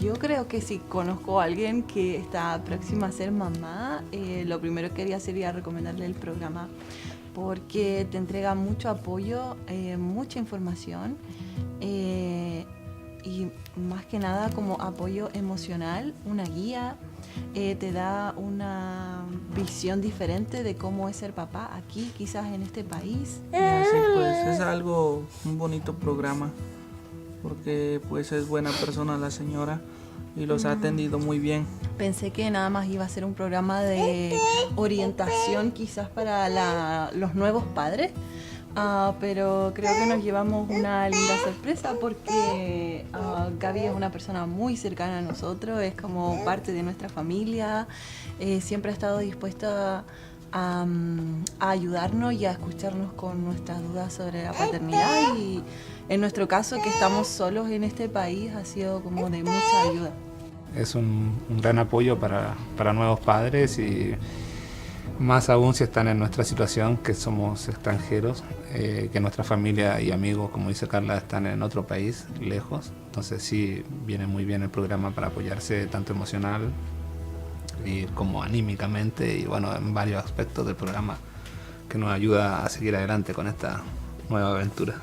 Yo creo que si conozco a alguien que está próxima a ser mamá, lo primero que haría sería recomendarle el programa porque te entrega mucho apoyo, mucha información y más que nada como apoyo emocional, una guía, te da una visión diferente de cómo es ser papá aquí, quizás en este país. Y así pues es un bonito programa, porque pues es buena persona la señora y los ha atendido muy bien. Pensé que nada más iba a ser un programa de orientación quizás para los nuevos padres, pero creo que nos llevamos una linda sorpresa porque Gaby es una persona muy cercana a nosotros, es como parte de nuestra familia, siempre ha estado dispuesta a ayudarnos y a escucharnos con nuestras dudas sobre la paternidad y en nuestro caso que estamos solos en este país ha sido como de mucha ayuda. Es un gran apoyo para nuevos padres y más aún si están en nuestra situación, que somos extranjeros, que nuestra familia y amigos, como dice Carla, están en otro país, lejos. Entonces sí, viene muy bien el programa para apoyarse tanto emocional y como anímicamente y bueno, en varios aspectos del programa que nos ayuda a seguir adelante con esta nueva aventura.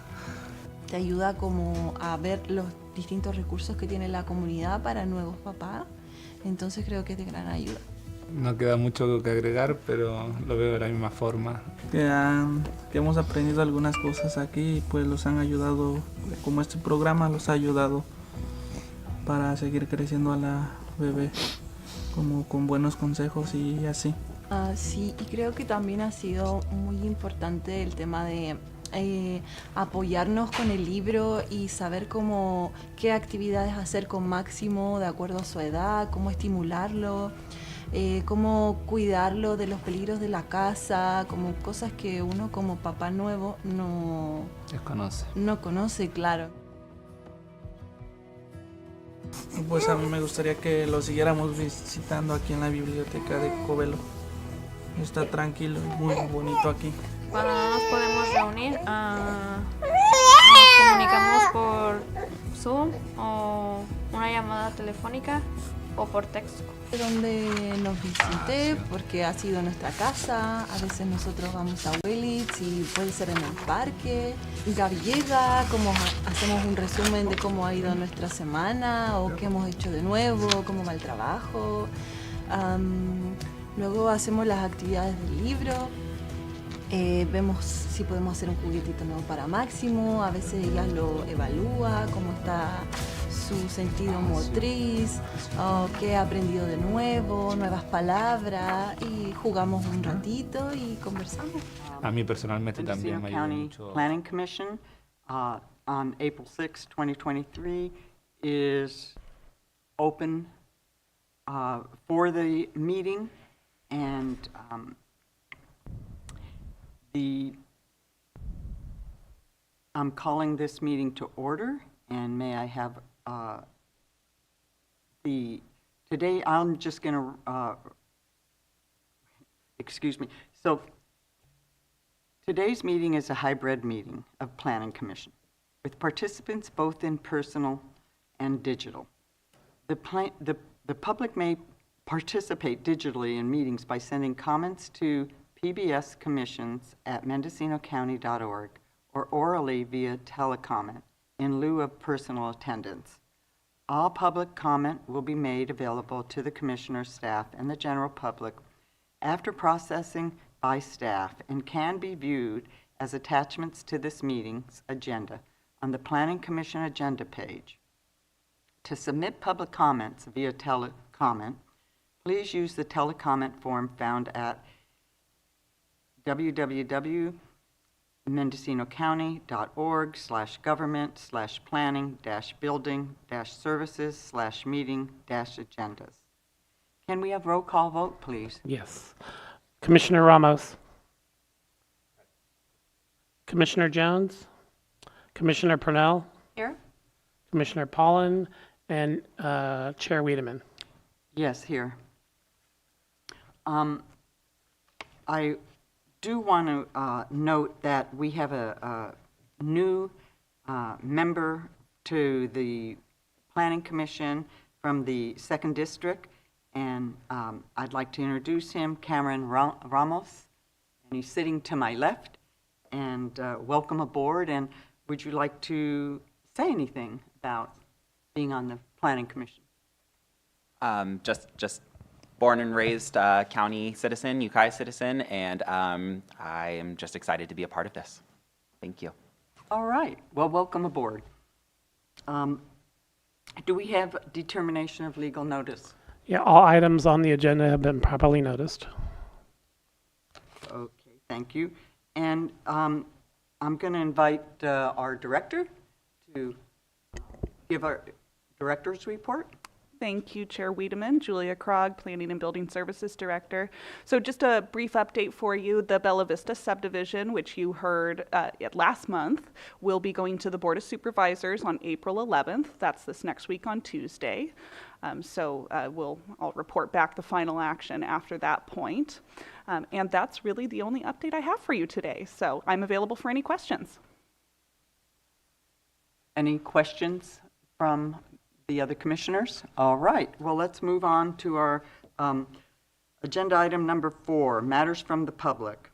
Te ayuda como a ver los distintos recursos que tiene la comunidad para nuevos papás, entonces creo que es de gran ayuda. No queda mucho que agregar, pero lo veo de la misma forma. Que hemos aprendido algunas cosas aquí y pues los han ayudado, como este programa los ha ayudado para seguir creciendo a la bebé, como con buenos consejos y así. Sí, y creo que también ha sido muy importante el tema de apoyarnos con el libro y saber qué actividades hacer con Máximo de acuerdo a su edad, cómo estimularlo, cómo cuidarlo de los peligros de la casa, como cosas que uno como papá nuevo no conoce, claro. Pues a mí me gustaría que lo siguiéramos visitando aquí en la biblioteca de Covelo. Está tranquilo y muy bonito aquí. Cuando no nos podemos reunir, nos comunicamos por Zoom o una llamada telefónica o por texto. Donde nos visite, porque ha sido nuestra casa, a veces nosotros vamos a Willis y puede ser en el parque. Gaby llega, como hacemos un resumen de cómo ha ido nuestra semana o qué hemos hecho de nuevo, cómo va el trabajo. Luego hacemos las actividades del libro. Vemos si podemos hacer un juguetito nuevo para Máximo, a veces ella lo evalúa, cómo está su sentido motriz, qué ha aprendido de nuevo, nuevas palabras y jugamos un ratito y conversamos. A mí personalmente también me ayudó mucho. Planning Commission on April 6, 2023 is open for the meeting and I'm calling this meeting to order, and may I have today I'm just going to, excuse me. So today's meeting is a hybrid meeting of Planning Commission with participants both in personal and digital. The public may participate digitally in meetings by sending comments to PBS commissions at mendocinocounty.org or orally via telecomment in lieu of personal attendance. All public comment will be made available to the commissioner, staff, and the general public after processing by staff and can be viewed as attachments to this meeting's agenda on the Planning Commission agenda page. To submit public comments via telecomment, please use the telecomment form found at www.mendocinocounty.org/government/planning-building-services/meeting-agendas. Can we have roll call vote, please? Yes. Commissioner Ramos. Commissioner Jones. Commissioner Purnell. Here? Commissioner Pollan. And Chair Wiedemann. Yes, here. I do want to note that we have a new member to the Planning Commission from the 2nd District, and I'd like to introduce him, Cameron Ramos, and he's sitting to my left, and welcome aboard, and would you like to say anything about being on the Planning Commission? Just born and raised county citizen, Ukiah citizen, and I am just excited to be a part of this. Thank you. All right, well, welcome aboard. Do we have determination of legal notice? Yeah, all items on the agenda have been properly noticed. Okay, thank you. And I'm going to invite our director to give our director's report. Thank you, Chair Wiedemann. Julia Krog, Planning and Building Services Director. So just a brief update for you. The Bella Vista subdivision, which you heard last month, will be going to the Board of Supervisors on April 11th. That's this next week on Tuesday. I'll report back the final action after that point. And that's really the only update I have for you today. So I'm available for any questions. Any questions from the other commissioners? All right, well, let's move on to our agenda item number 4, matters from the public.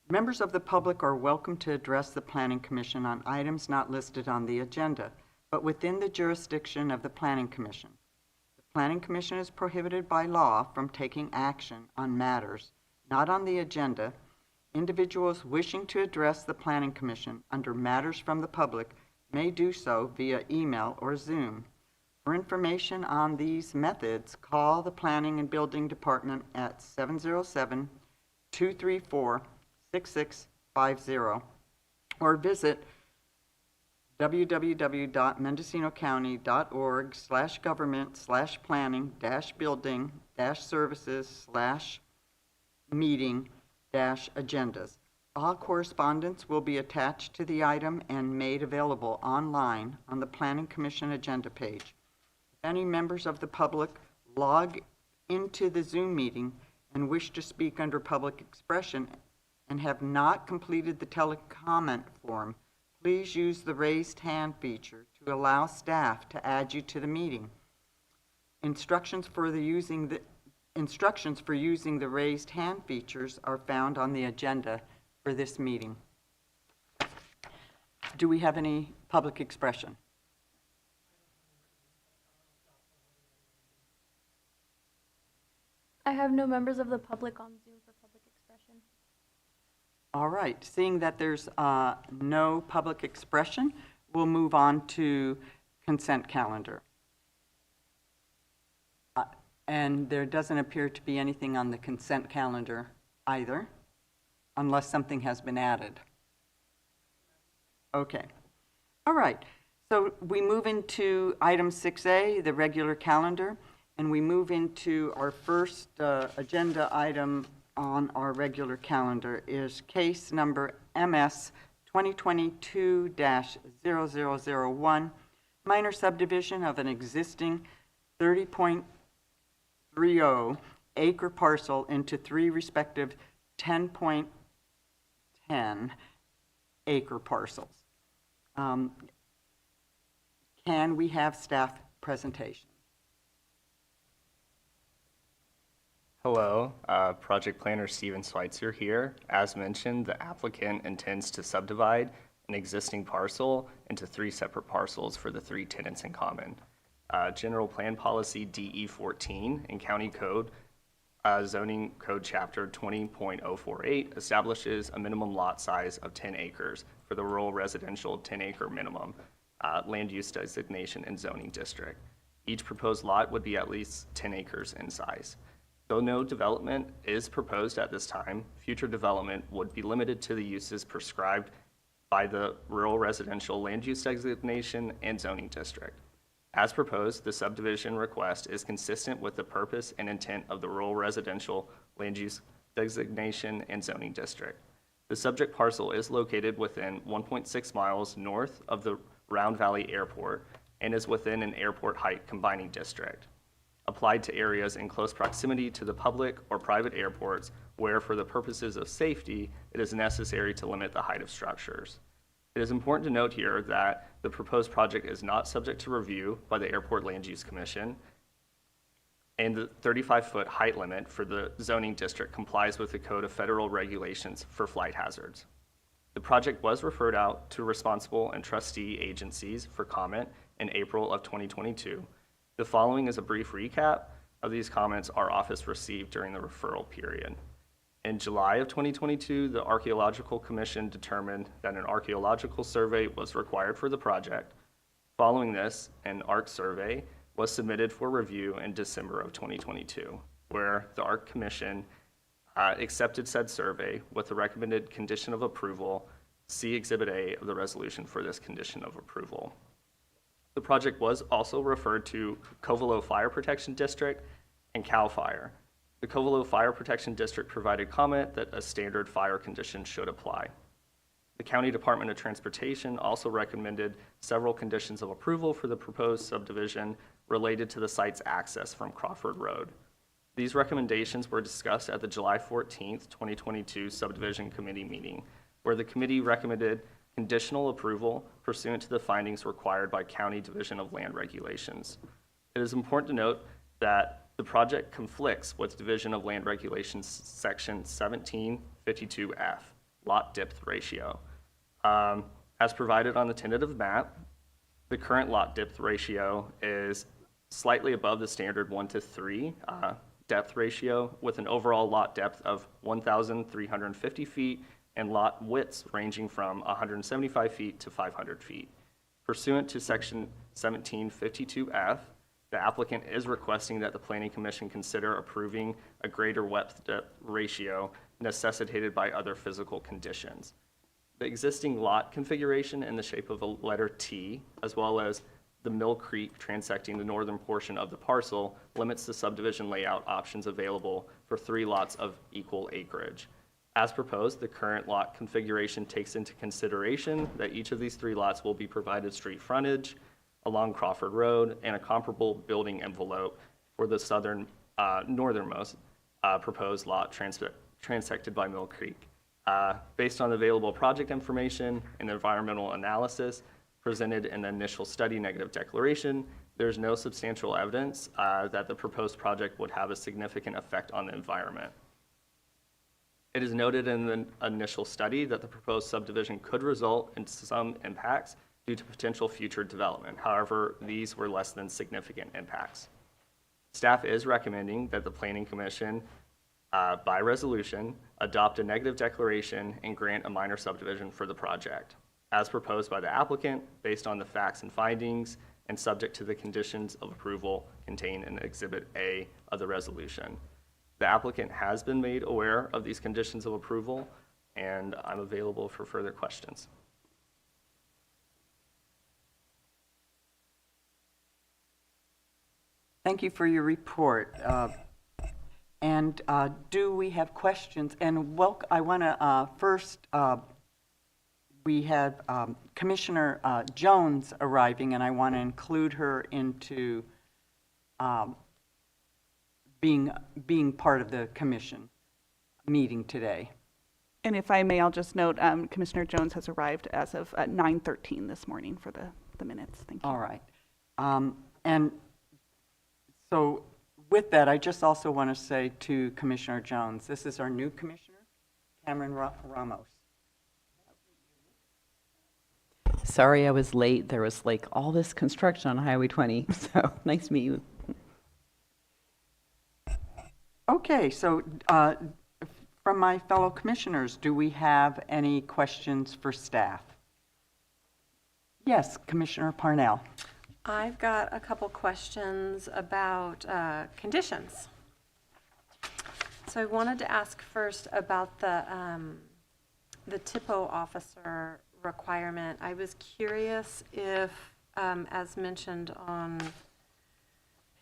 Members of the public are welcome to address the Planning Commission on items not listed on the agenda, but within the jurisdiction of the Planning Commission. The Planning Commission is prohibited by law from taking action on matters not on the agenda. Individuals wishing to address the Planning Commission under matters from the public may do so via email or Zoom. For information on these methods, call the Planning and Building Department at 707-234-6650 or visit www.mendocinocounty.org/government/planning-building-meeting-agendas. All correspondence will be attached to the item and made available online on the Planning Commission agenda page. If any members of the public log into the Zoom meeting and wish to speak under public expression and have not completed the telecomment form, please use the raised hand feature to allow staff to add you to the meeting. Instructions for using the raised hand features are found on the agenda for this meeting. Do we have any public expression? I have no members of the public on Zoom for public expression. All right, seeing that there's no public expression, we'll move on to consent calendar. And there doesn't appear to be anything on the consent calendar either, unless something has been added. Okay. All right. So we move into item 6A, the regular calendar, and we move into our first agenda item on our regular calendar is case number MS 2022-0001, minor subdivision of an existing 30.30 acre parcel into 3 respective 10.10 acre parcels. Can we have staff presentation? Hello, Project Planner Steven Schweitzer here. As mentioned, the applicant intends to subdivide an existing parcel into 3 separate parcels for the 3 tenants in common. General Plan Policy DE14 in County Code, Zoning Code Chapter 20.048 establishes a minimum lot size of 10 acres for the rural residential 10-acre minimum land use designation and zoning district. Each proposed lot would be at least 10 acres in size. Though no development is proposed at this time, future development would be limited to the uses prescribed by the rural residential land use designation and zoning district. As proposed, the subdivision request is consistent with the purpose and intent of the rural residential land use designation and zoning district. The subject parcel is located within 1.6 miles north of the Round Valley Airport and is within an airport height combining district, applied to areas in close proximity to the public or private airports where, for the purposes of safety, it is necessary to limit the height of structures. It is important to note here that the proposed project is not subject to review by the Airport Land Use Commission, and the 35-foot height limit for the zoning district complies with the Code of Federal Regulations for flight hazards. The project was referred out to responsible and trustee agencies for comment in April of 2022. The following is a brief recap of these comments our office received during the referral period. In July of 2022, the Archaeological Commission determined that an archaeological survey was required for the project. Following this, an ARC survey was submitted for review in December of 2022, where the ARC Commission accepted said survey with the recommended condition of approval, see Exhibit A of the resolution for this condition of approval. The project was also referred to Covelo Fire Protection District and CAL FIRE. The Covelo Fire Protection District provided comment that a standard fire condition should apply. The County Department of Transportation also recommended several conditions of approval for the proposed subdivision related to the site's access from Crawford Road. These recommendations were discussed at the July 14th, 2022 Subdivision Committee meeting, where the committee recommended conditional approval pursuant to the findings required by County Division of Land Regulations. It is important to note that the project conflicts with Division of Land Regulations Section 1752F, lot depth ratio. As provided on the tentative map, the current lot depth ratio is slightly above the standard 1:3 depth ratio, with an overall lot depth of 1,350 feet and lot widths ranging from 175 feet to 500 feet. Pursuant to Section 1752F, the applicant is requesting that the Planning Commission consider approving a greater width depth ratio necessitated by other physical conditions. The existing lot configuration in the shape of a letter T, as well as the Mill Creek transecting the northern portion of the parcel, limits the subdivision layout options available for 3 lots of equal acreage. As proposed, the current lot configuration takes into consideration that each of these 3 lots will be provided street frontage along Crawford Road and a comparable building envelope for the northernmost proposed lot transected by Mill Creek. Based on the available project information and environmental analysis presented in the initial study negative declaration, there's no substantial evidence that the proposed project would have a significant effect on the environment. It is noted in the initial study that the proposed subdivision could result in some impacts due to potential future development. However, these were less than significant impacts. Staff is recommending that the Planning Commission, by resolution, adopt a negative declaration and grant a minor subdivision for the project, as proposed by the applicant, based on the facts and findings, and subject to the conditions of approval contained in Exhibit A of the resolution. The applicant has been made aware of these conditions of approval, and I'm available for further questions. Thank you for your report. And do we have questions? And I want to first, we have Commissioner Jones arriving, and I want to include her into being part of the commission meeting today. And if I may, I'll just note Commissioner Jones has arrived as of 9:13 this morning for the minutes. Thank you. All right. And so with that, I just also want to say to Commissioner Jones, this is our new commissioner, Cameron Ramos. Sorry I was late. There was like all this construction on Highway 20, so nice to meet you. Okay, so from my fellow commissioners, do we have any questions for staff? Yes, Commissioner Parnell. I've got a couple questions about conditions. So I wanted to ask first about the TIPO officer requirement. I was curious if, as mentioned on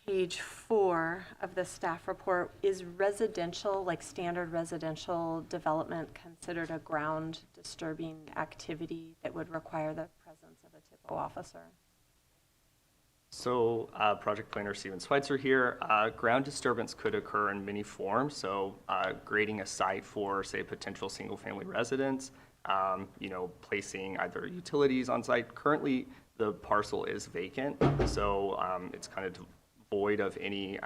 page 4 of the staff report, is residential, like standard residential development, considered a ground disturbing activity that would require the presence of a TIPO officer? So project planner Steven Schweitzer here. Ground disturbance could occur in many forms. So grading a site for, say, potential single family residence, placing either utilities on site. Currently, the parcel is vacant, so it's kind of void of any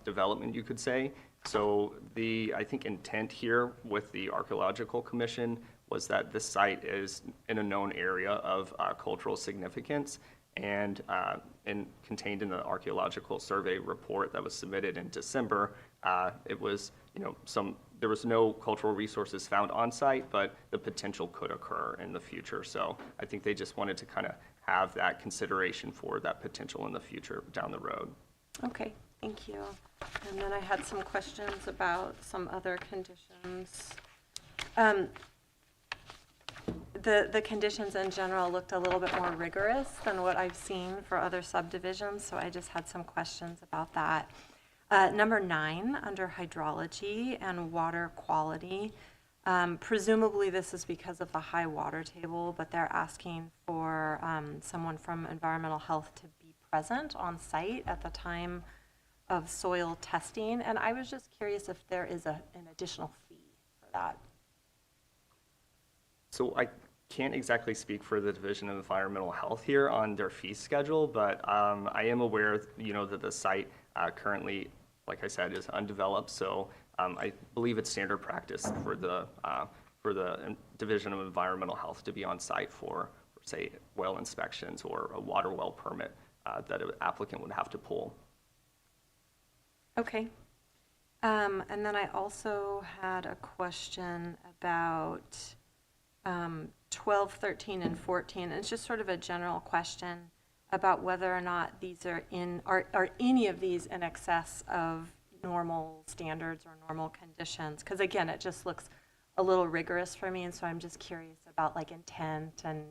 development, you could say. So I think, intent here with the Archaeological Commission was that this site is in a known area of cultural significance, and contained in the archaeological survey report that was submitted in December, it was, there was no cultural resources found on site, but the potential could occur in the future. So I think they just wanted to kind of have that consideration for that potential in the future down the road. Okay, thank you. And then I had some questions about some other conditions. The conditions in general looked a little bit more rigorous than what I've seen for other subdivisions, so I just had some questions about that. Number 9, under hydrology and water quality, presumably this is because of the high water table, but they're asking for someone from environmental health to be present on site at the time of soil testing, and I was just curious if there is an additional fee for that. So I can't exactly speak for the Division of Environmental Health here on their fee schedule, but I am aware, that the site currently, like I said, is undeveloped. So I believe it's standard practice for the Division of Environmental Health to be on site for say, well inspections or a water well permit that an applicant would have to pull. Okay. And then I also had a question about 12, 13, and 14. And it's just sort of a general question about whether or not these are any of these in excess of normal standards or normal conditions. Because again, it just looks a little rigorous for me, and so I'm just curious about like intent and,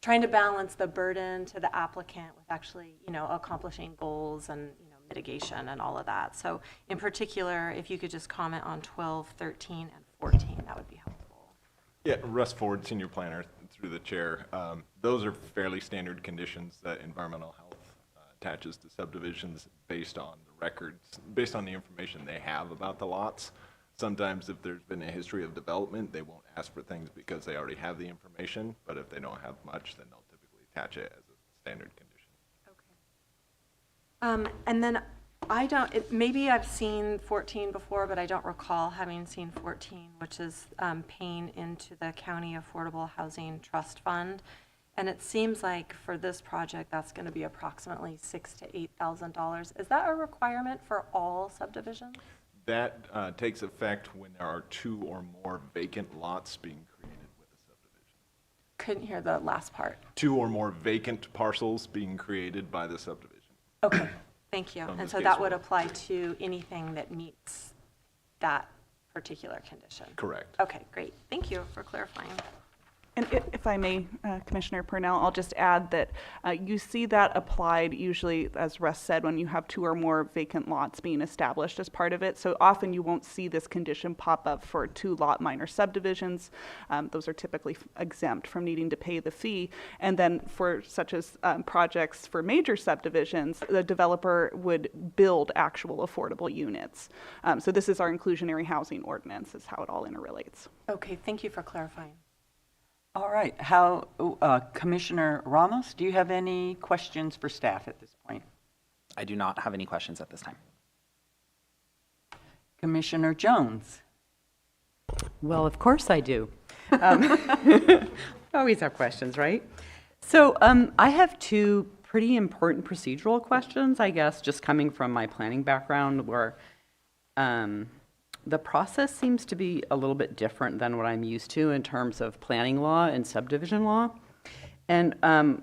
trying to balance the burden to the applicant with actually, accomplishing goals and, mitigation and all of that. So in particular, if you could just comment on 12, 13, and 14, that would be helpful. Yeah, Russ Ford, Senior Planner, through the chair. Those are fairly standard conditions that environmental health attaches to subdivisions based on the records, based on the information they have about the lots. Sometimes if there's been a history of development, they won't ask for things because they already have the information, but if they don't have much, then they'll typically attach it as a standard condition. Okay. And then maybe I've seen 14 before, but I don't recall having seen 14, which is paying into the County Affordable Housing Trust Fund. And it seems like for this project, that's going to be approximately $6,000 to $8,000. Is that a requirement for all subdivisions? That takes effect when there are 2 or more vacant lots being created with a subdivision. Couldn't hear the last part. 2 or more vacant parcels being created by the subdivision. Okay, thank you. And so that would apply to anything that meets that particular condition? Correct. Okay, great. Thank you for clarifying. And if I may, Commissioner Purnell, I'll just add that you see that applied usually, as Russ said, when you have 2 or more vacant lots being established as part of it. So often you won't see this condition pop up for 2-lot minor subdivisions. Those are typically exempt from needing to pay the fee. And then for such as projects for major subdivisions, the developer would build actual affordable units. So this is our inclusionary housing ordinance, is how it all interrelates. Okay, thank you for clarifying. All right. Commissioner Ramos, do you have any questions for staff at this point? I do not have any questions at this time. Commissioner Jones? Well, of course I do. Always have questions, right? So I have 2 pretty important procedural questions, I guess, just coming from my planning background, where the process seems to be a little bit different than what I'm used to in terms of planning law and subdivision law. And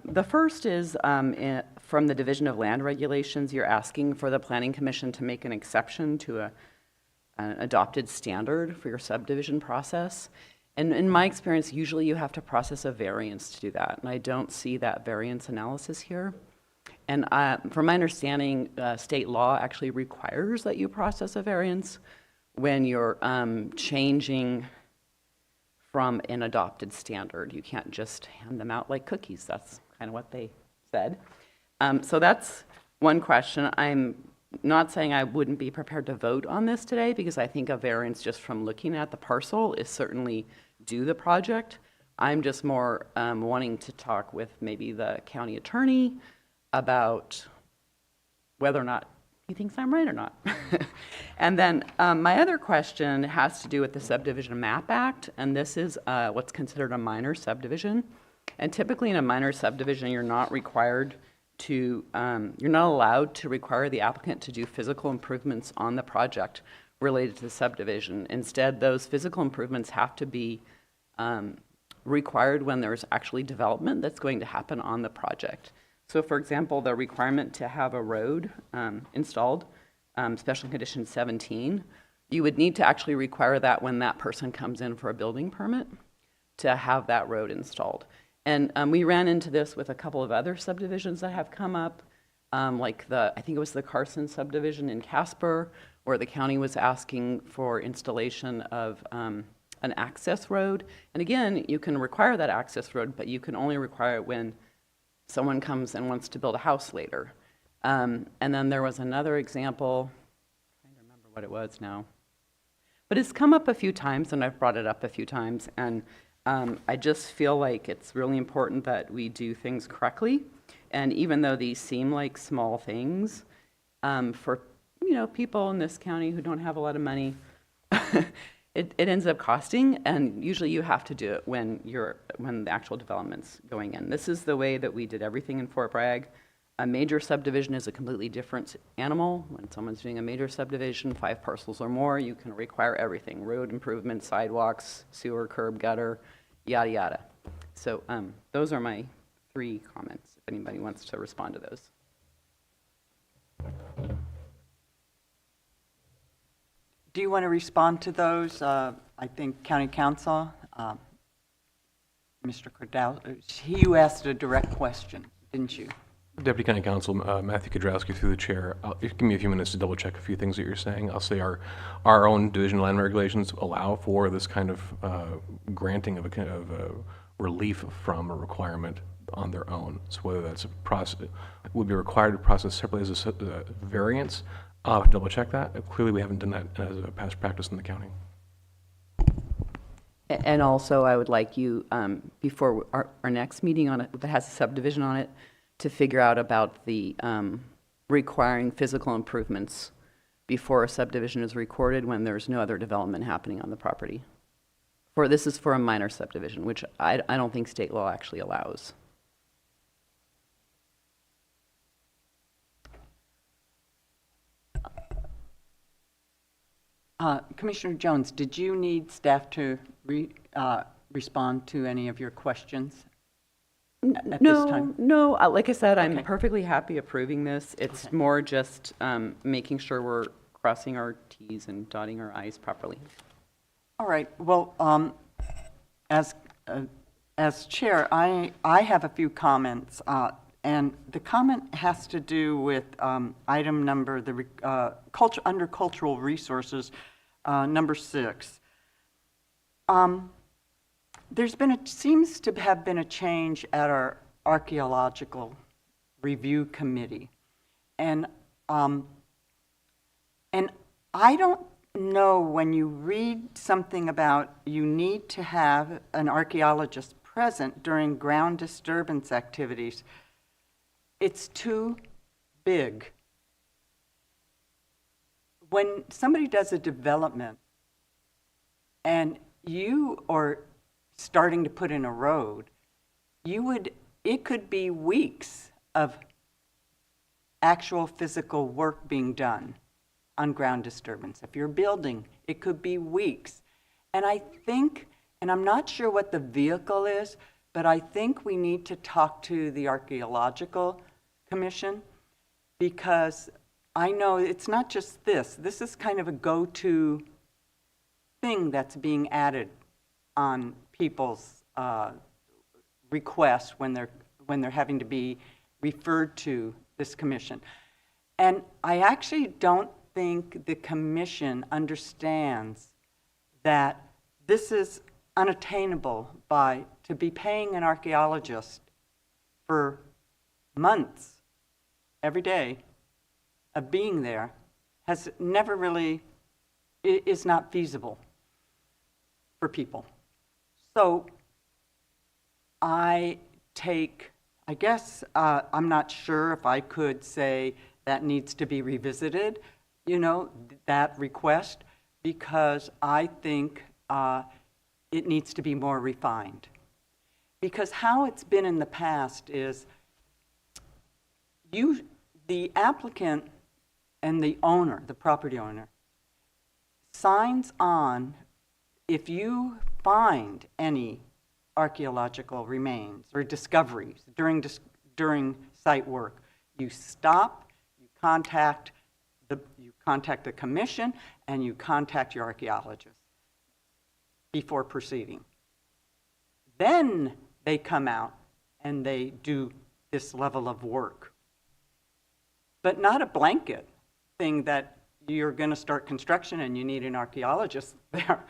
the first is from the Division of Land Regulations, you're asking for the Planning Commission to make an exception to an adopted standard for your subdivision process. And in my experience, usually you have to process a variance to do that. And I don't see that variance analysis here. And from my understanding, state law actually requires that you process a variance when you're changing from an adopted standard. You can't just hand them out like cookies. That's kind of what they said. So that's one question. I'm not saying I wouldn't be prepared to vote on this today, because I think a variance just from looking at the parcel is certainly do the project. I'm just more wanting to talk with maybe the county attorney about whether or not he thinks I'm right or not. And then my other question has to do with the Subdivision Map Act, and this is what's considered a minor subdivision. And typically in a minor subdivision, you're not required to, you're not allowed to require the applicant to do physical improvements on the project related to the subdivision. Instead, those physical improvements have to be required when there's actually development that's going to happen on the project. So for example, the requirement to have a road installed, Special Condition 17, you would need to actually require that when that person comes in for a building permit to have that road installed. And we ran into this with a couple of other subdivisions that have come up, like I think it was the Carson subdivision in Casper, where the county was asking for installation of an access road. And again, you can require that access road, but you can only require it when someone comes and wants to build a house later. And then there was another example, I'm trying to remember what it was now. But it's come up a few times, and I've brought it up a few times, and I just feel like it's really important that we do things correctly. And even though these seem like small things, for people in this county who don't have a lot of money, it ends up costing, and usually you have to do it when the actual development's going in. This is the way that we did everything in Fort Bragg. A major subdivision is a completely different animal. When someone's doing a major subdivision, 5 parcels or more, you can require everything: road improvements, sidewalks, sewer, curb, gutter, yada yada. So those are my 3 comments, if anybody wants to respond to those. Do you want to respond to those? I think County Council, Mr. Cordell, you asked a direct question, didn't you? Deputy County Counsel Matthew Kudrowski through the chair. Give me a few minutes to double check a few things that you're saying. I'll say our own division land regulations allow for this kind of granting of a relief from a requirement on their own. So whether that's a process, would be required to process separately as a variance. I'll have to double check that. Clearly we haven't done that as a past practice in the county. And also I would like you, before our next meeting on it that has a subdivision on it, to figure out about the requiring physical improvements before a subdivision is recorded when there's no other development happening on the property. This is for a minor subdivision, which I don't think state law actually allows. Commissioner Jones, did you need staff to respond to any of your questions at this time? No. Like I said, I'm Okay. perfectly happy approving this. It's Okay. more just making sure we're crossing our T's and dotting our I's properly. All right. Well, as chair, I have a few comments, and the comment has to do with item number under cultural resources, number 6. Seems to have been a change at our archaeological review committee, and I don't know, when you read something about you need to have an archaeologist present during ground disturbance activities, it's too big. When somebody does a development and you are starting to put in a road, it could be weeks of actual physical work being done on ground disturbance. If you're building, it could be weeks. And I think, and I'm not sure what the vehicle is, but I think we need to talk to the Archaeological Commission, because I know it's not just this. This is kind of a go-to thing that's being added on people's requests when they're having to be referred to this commission. And I actually don't think the commission understands that this is unattainable to be paying an archaeologist for months every day of being there has never really, is not feasible for people. So I guess I'm not sure if I could say that needs to be revisited, that request, because I think it needs to be more refined. Because how it's been in the past is the applicant and the owner, the property owner, signs on if you find any archaeological remains or discoveries during site work. You stop, you contact the commission, and you contact your archaeologist before proceeding. Then they come out and they do this level of work. But not a blanket thing that you're going to start construction and you need an archaeologist there.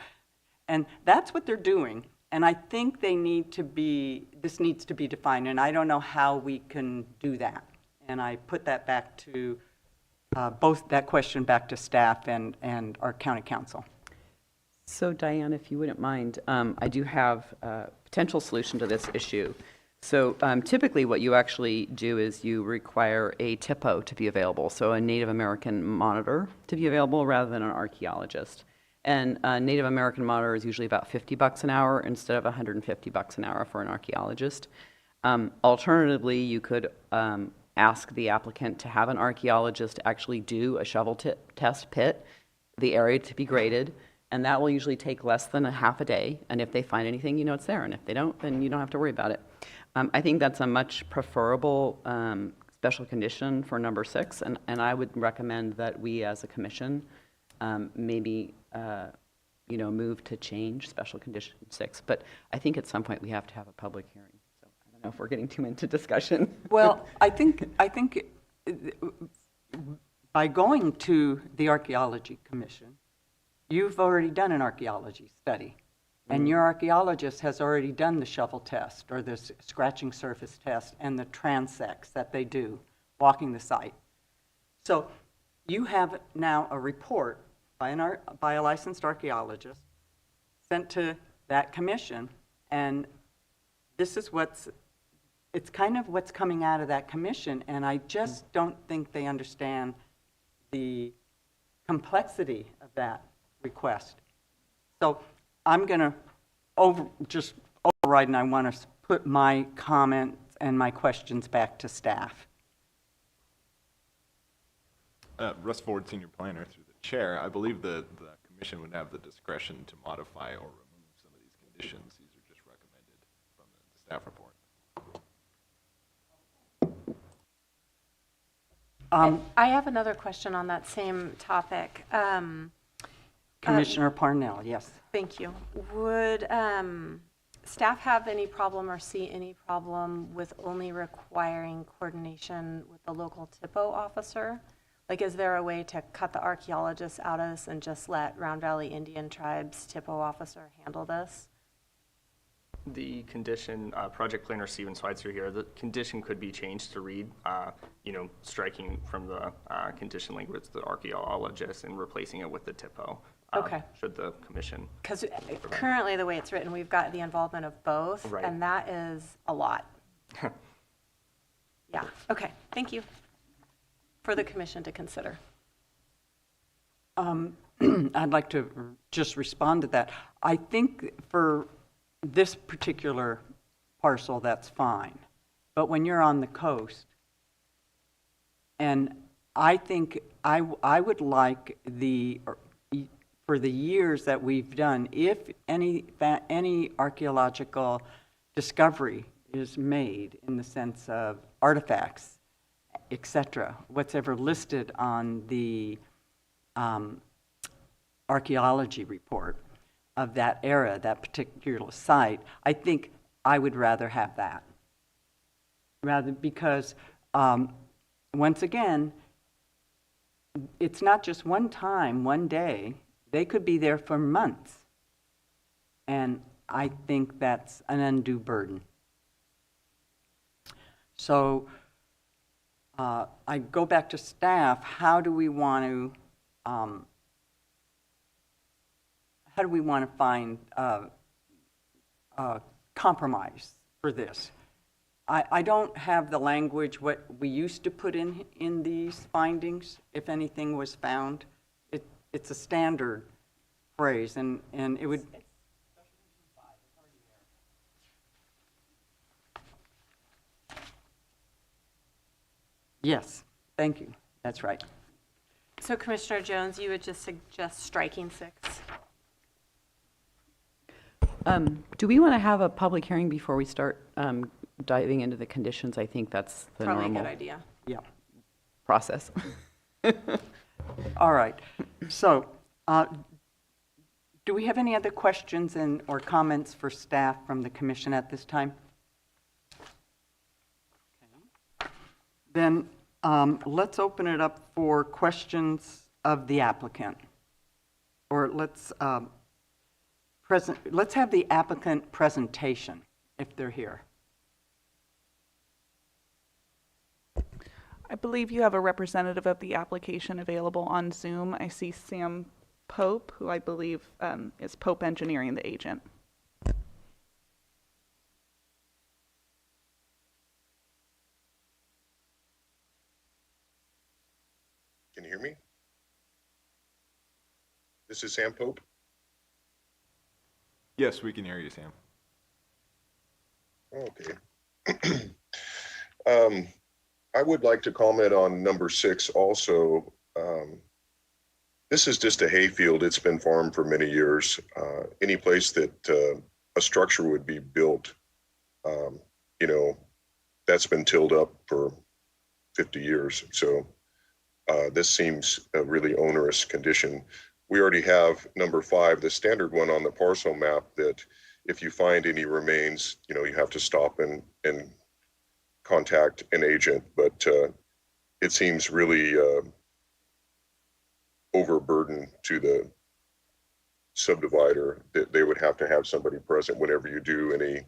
And that's what they're doing. And I think this needs to be defined, and I don't know how we can do that. And I put that back to, that question back to staff and our county council. So Diane, if you wouldn't mind, I do have a potential solution to this issue. So typically what you actually do is you require a TIPO to be available, so a Native American monitor to be available rather than an archaeologist. And a Native American monitor is usually about $50 an hour instead of $150 an hour for an archaeologist. Alternatively, you could ask the applicant to have an archaeologist actually do a shovel test pit, the area to be graded, and that will usually take less than a half a day. And if they find anything, it's there. And if they don't, then you don't have to worry about it. I think that's a much preferable special condition for number 6. And I would recommend that we as a commission maybe move to change special condition 6. But I think at some point we have to have a public hearing. So I don't know if we're getting too into discussion. Well, I think by going to the Archaeology Commission, you've already done an archaeology study, and your archaeologist has already done the shovel test or the scratching surface test and the transects that they do, walking the site. So you have now a report by a licensed archaeologist sent to that commission, and this is it's kind of what's coming out of that commission, and I just don't think they understand the complexity of that request. So I'm going to override, and I want to put my comments and my questions back to staff. Russ Ford, Senior Planner, through the chair. I believe the commission would have the discretion to modify or remove some of these conditions. These are just recommended from the staff report. I have another question on that same topic. Commissioner Parnell, yes. Thank you. Would staff have any problem or see any problem with only requiring coordination with the local TIPO officer? Like, is there a way to cut the archaeologists out of this and just let Round Valley Indian Tribes TIPO officer handle this? The condition, Project Planner Steven Schweitzer here, the condition could be changed to read, striking from the condition language the archaeologist and replacing it with the TIPO. Okay. Should the commission. Because currently the way it's written, we've got the involvement of both, right. And that is a lot. Yeah, okay, thank you. For the commission to consider. I'd like to just respond to that. I think for this particular parcel, that's fine. But when you're on the coast, and I think I would like for the years that we've done, if any archaeological discovery is made in the sense of artifacts, etc., what's ever listed on the archaeology report of that era, that particular site, I think I would rather have that. Because once again, it's not just one time, one day. They could be there for months. And I think that's an undue burden. So I go back to staff. How do we want to find a compromise for this. I don't have the language what we used to put in these findings, if anything was found. It's a standard phrase, and it would. Yes, thank you. That's right. So Commissioner Jones, you would just suggest striking 6? Do we want to have a public hearing before we start diving into the conditions? I think that's the Probably a normal good idea. Yeah. process. All right. So, do we have any other questions or comments for staff from the commission at this time? Okay. Then let's open it up for questions of the applicant. Or let's have the applicant presentation if they're here. I believe you have a representative of the application available on Zoom. I see Sam Pope, who I believe is Pope Engineering, the agent. Can you hear me? This is Sam Pope. Yes, we can hear you, Sam. Okay. I would like to comment on number 6 also. This is just a hayfield. It's been farmed for many years. Any place that a structure would be built, that's been tilled up for 50 years. So this seems a really onerous condition. We already have number 5, the standard one on the parcel map, that if you find any remains, you have to stop and contact an agent, but it seems really overburdened to the subdivider that they would have to have somebody present whenever you do any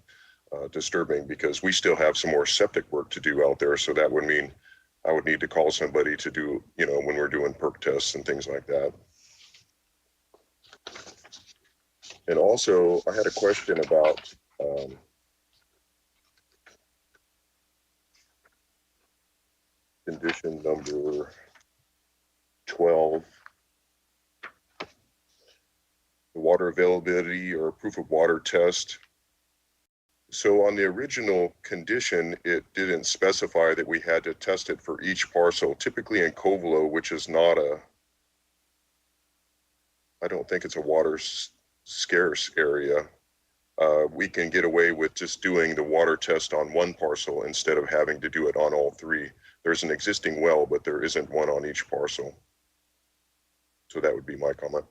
disturbing, because we still have some more septic work to do out there. So that would mean I would need to call somebody to do, when we're doing perk tests and things like that. And also I had a question about condition number 12, the water availability or proof of water test. So on the original condition, it didn't specify that we had to test it for each parcel. Typically in Covelo, which is not I don't think it's a water scarce area, we can get away with just doing the water test on one parcel instead of having to do it on all 3. There's an existing well, but there isn't one on each parcel. So that would be my comment.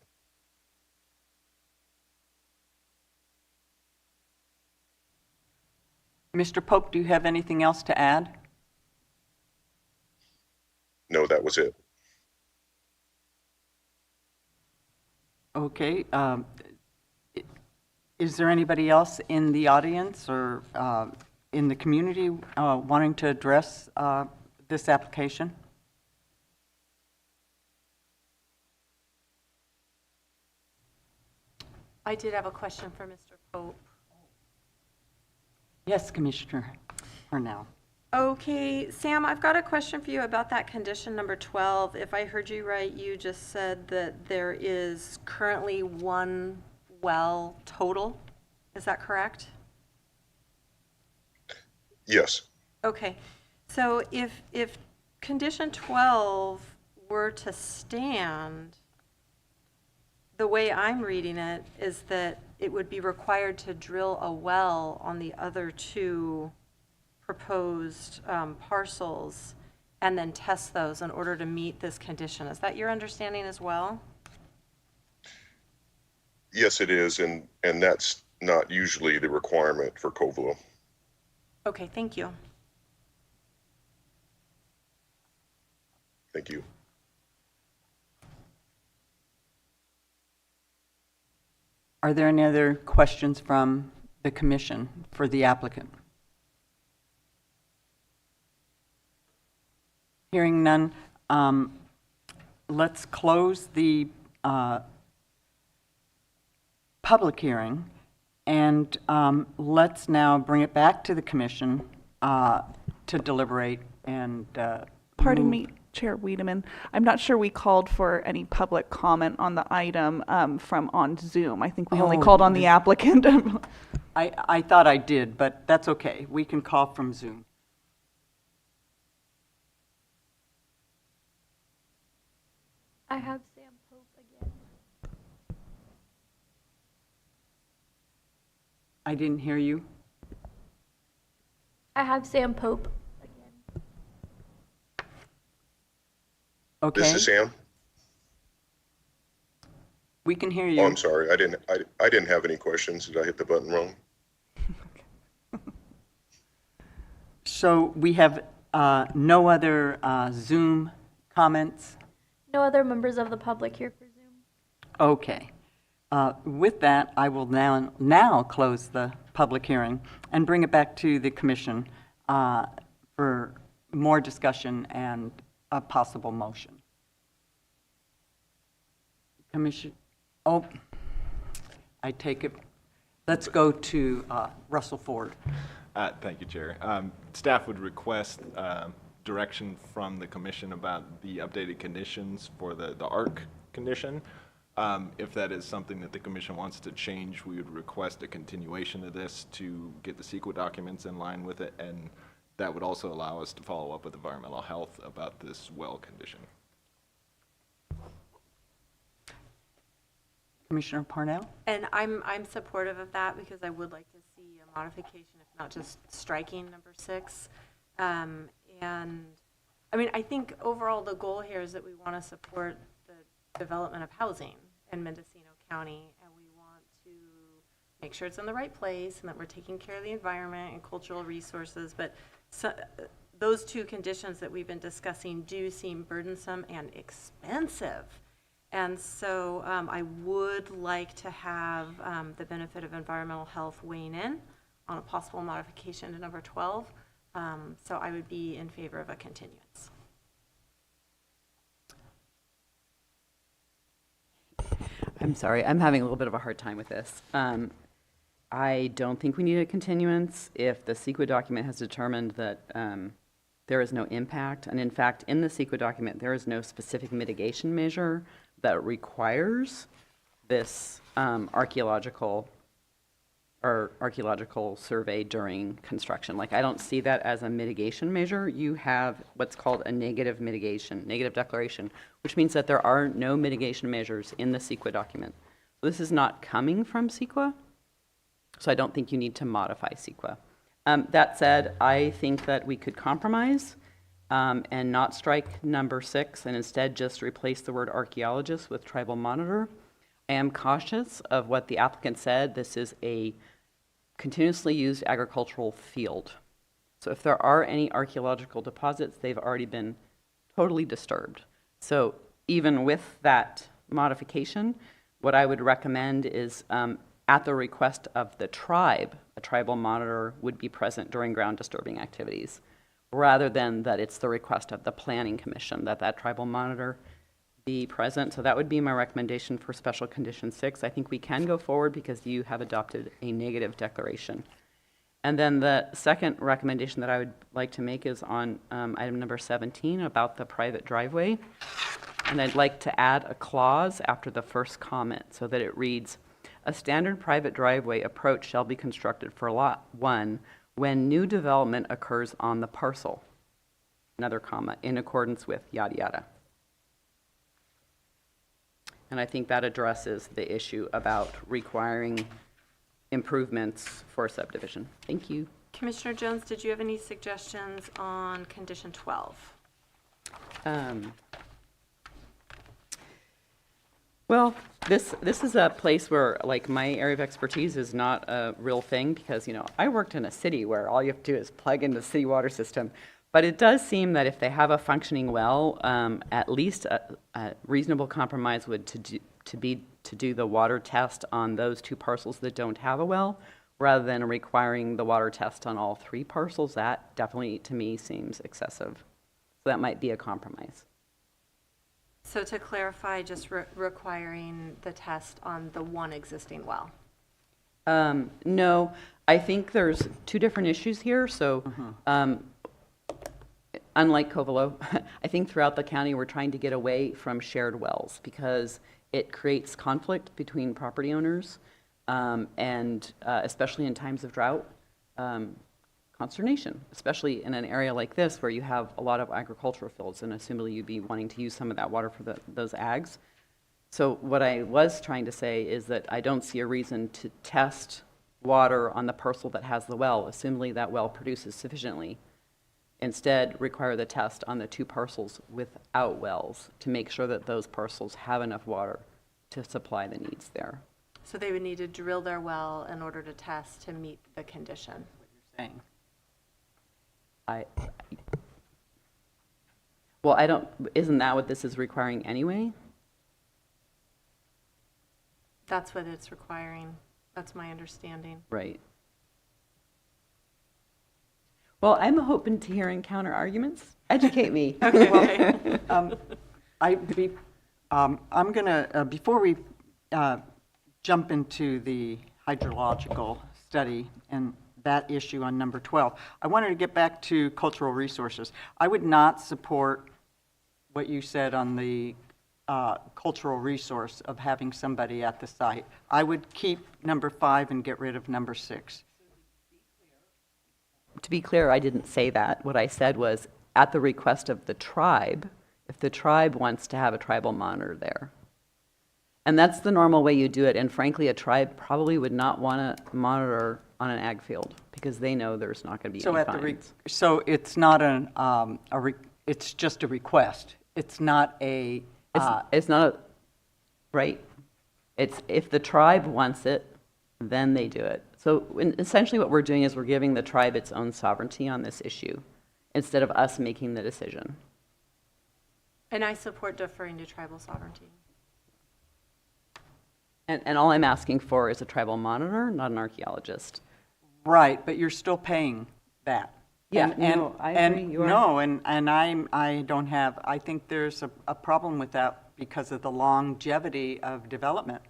Mr. Pope, do you have anything else to add? No, that was it. Okay. Is there anybody else in the audience or in the community wanting to address this application? I did have a question for Mr. Pope. Yes, Commissioner Purnell. Okay, Sam, I've got a question for you about that condition number 12. If I heard you right, you just said that there is currently 1 well total. Is that correct? Yes. Okay, so if condition 12 were to stand, the way I'm reading it is that it would be required to drill a well on the other 2 proposed parcels and then test those in order to meet this condition. Is that your understanding as well? Yes, it is, and that's not usually the requirement for Covelo. Okay, thank you. Thank you. Are there any other questions from the commission for the applicant? Hearing none, let's close the public hearing And let's now bring it back to the commission to deliberate and Pardon move. me, Chair Wiedemann. I'm not sure we called for any public comment on the item from on Zoom. I think we only called on the applicant. I thought I did, but that's okay. We can call from Zoom. I have Sam Pope again. I didn't hear you. I have Sam Pope again. Okay. This is Sam. We can hear you. Oh, I'm sorry. I didn't have any questions. Did I hit the button wrong? So we have no other Zoom comments? No other members of the public here for Zoom. Okay. With that, I will now close the public hearing and bring it back to the commission for more discussion and a possible motion. Commission, I take it, let's go to Russell Ford. Thank you, Chair. Staff would request direction from the commission about the updated conditions for the ARC condition. If that is something that the commission wants to change, we would request a continuation of this to get the CEQA documents in line with it, and that would also allow us to follow up with environmental health about this well condition. Commissioner Parnell? And I'm supportive of that because I would like to see a modification, if not just striking number 6. And I mean, I think overall the goal here is that we want to support the development of housing in Mendocino County, and we want to make sure it's in the right place and that we're taking care of the environment and cultural resources. But those two conditions that we've been discussing do seem burdensome and expensive. And so I would like to have the benefit of environmental health weighing in on a possible modification to number 12. So I would be in favor of a continuance. I'm sorry, I'm having a little bit of a hard time with this. I don't think we need a continuance if the CEQA document has determined that there is no impact. And in fact, in the CEQA document, there is no specific mitigation measure that requires this archaeological survey during construction. Like, I don't see that as a mitigation measure. You have what's called a negative declaration, which means that there are no mitigation measures in the CEQA document. This is not coming from CEQA, so I don't think you need to modify CEQA. That said, I think that we could compromise and not strike number 6 and instead just replace the word archaeologist with tribal monitor. I am cautious of what the applicant said. This is a continuously used agricultural field. So if there are any archaeological deposits, they've already been totally disturbed. So even with that modification, what I would recommend is at the request of the tribe, a tribal monitor would be present during ground disturbing activities, rather than that it's the request of the Planning Commission that tribal monitor be present. So that would be my recommendation for Special Condition 6. I think we can go forward because you have adopted a negative declaration. And then the second recommendation that I would like to make is on item number 17 about the private driveway. And I'd like to add a clause after the first comment so that it reads, a standard private driveway approach shall be constructed for Lot 1 when new development occurs on the parcel. Another comma, in accordance with yada yada. And I think that addresses the issue about requiring improvements for subdivision. Thank you. Commissioner Jones, did you have any suggestions on condition 12? Well, this is a place where, like, my area of expertise is not a real thing because, you know, I worked in a city where all you have to do is plug into the city water system. But it does seem that if they have a functioning well, at least a reasonable compromise would be to do the water test on those 2 parcels that don't have a well, rather than requiring the water test on all 3 parcels. That definitely, to me, seems excessive. So that might be a compromise. So to clarify, just requiring the test on the one existing well. No, I think there's two different issues here. So unlike Covelo, I think throughout the county we're trying to get away from shared wells because it creates conflict between property owners and especially in times of drought, consternation, especially in an area like this where you have a lot of agricultural fields and assumably you'd be wanting to use some of that water for those ags. So what I was trying to say is that I don't see a reason to test water on the parcel that has the well, assuming that well produces sufficiently. Instead, require the test on the two parcels without wells to make sure that those parcels have enough water to supply the needs there. So they would need to drill their well in order to test to meet the condition. What you're saying. Well, I don't, isn't that what this is requiring anyway? That's what it's requiring. That's my understanding. Right. Well, I'm open to hearing counter arguments. Educate me. Okay. I'm gonna before we jump into the hydrological study and that issue on number 12, I wanted to get back to cultural resources. I would not support what you said on the cultural resource of having somebody at the site. I would keep number 5 and get rid of number 6. To be clear, I didn't say that. What I said was, at the request of the tribe, if the tribe wants to have a tribal monitor there. And that's the normal way you do it. And frankly, a tribe probably would not want to monitor on an ag field because they know there's not going to be any fines. So it's not it's just a request. It's not a... It's not a... Right. It's if the tribe wants it, then they do it. So essentially what we're doing is we're giving the tribe its own sovereignty on this issue instead of us making the decision. And I support deferring to tribal sovereignty. And all I'm asking for is a tribal monitor, not an archaeologist. Right, but you're still paying that. Yeah, and I agree. You are. No, and I don't have, I think there's a problem with that because of the longevity of development.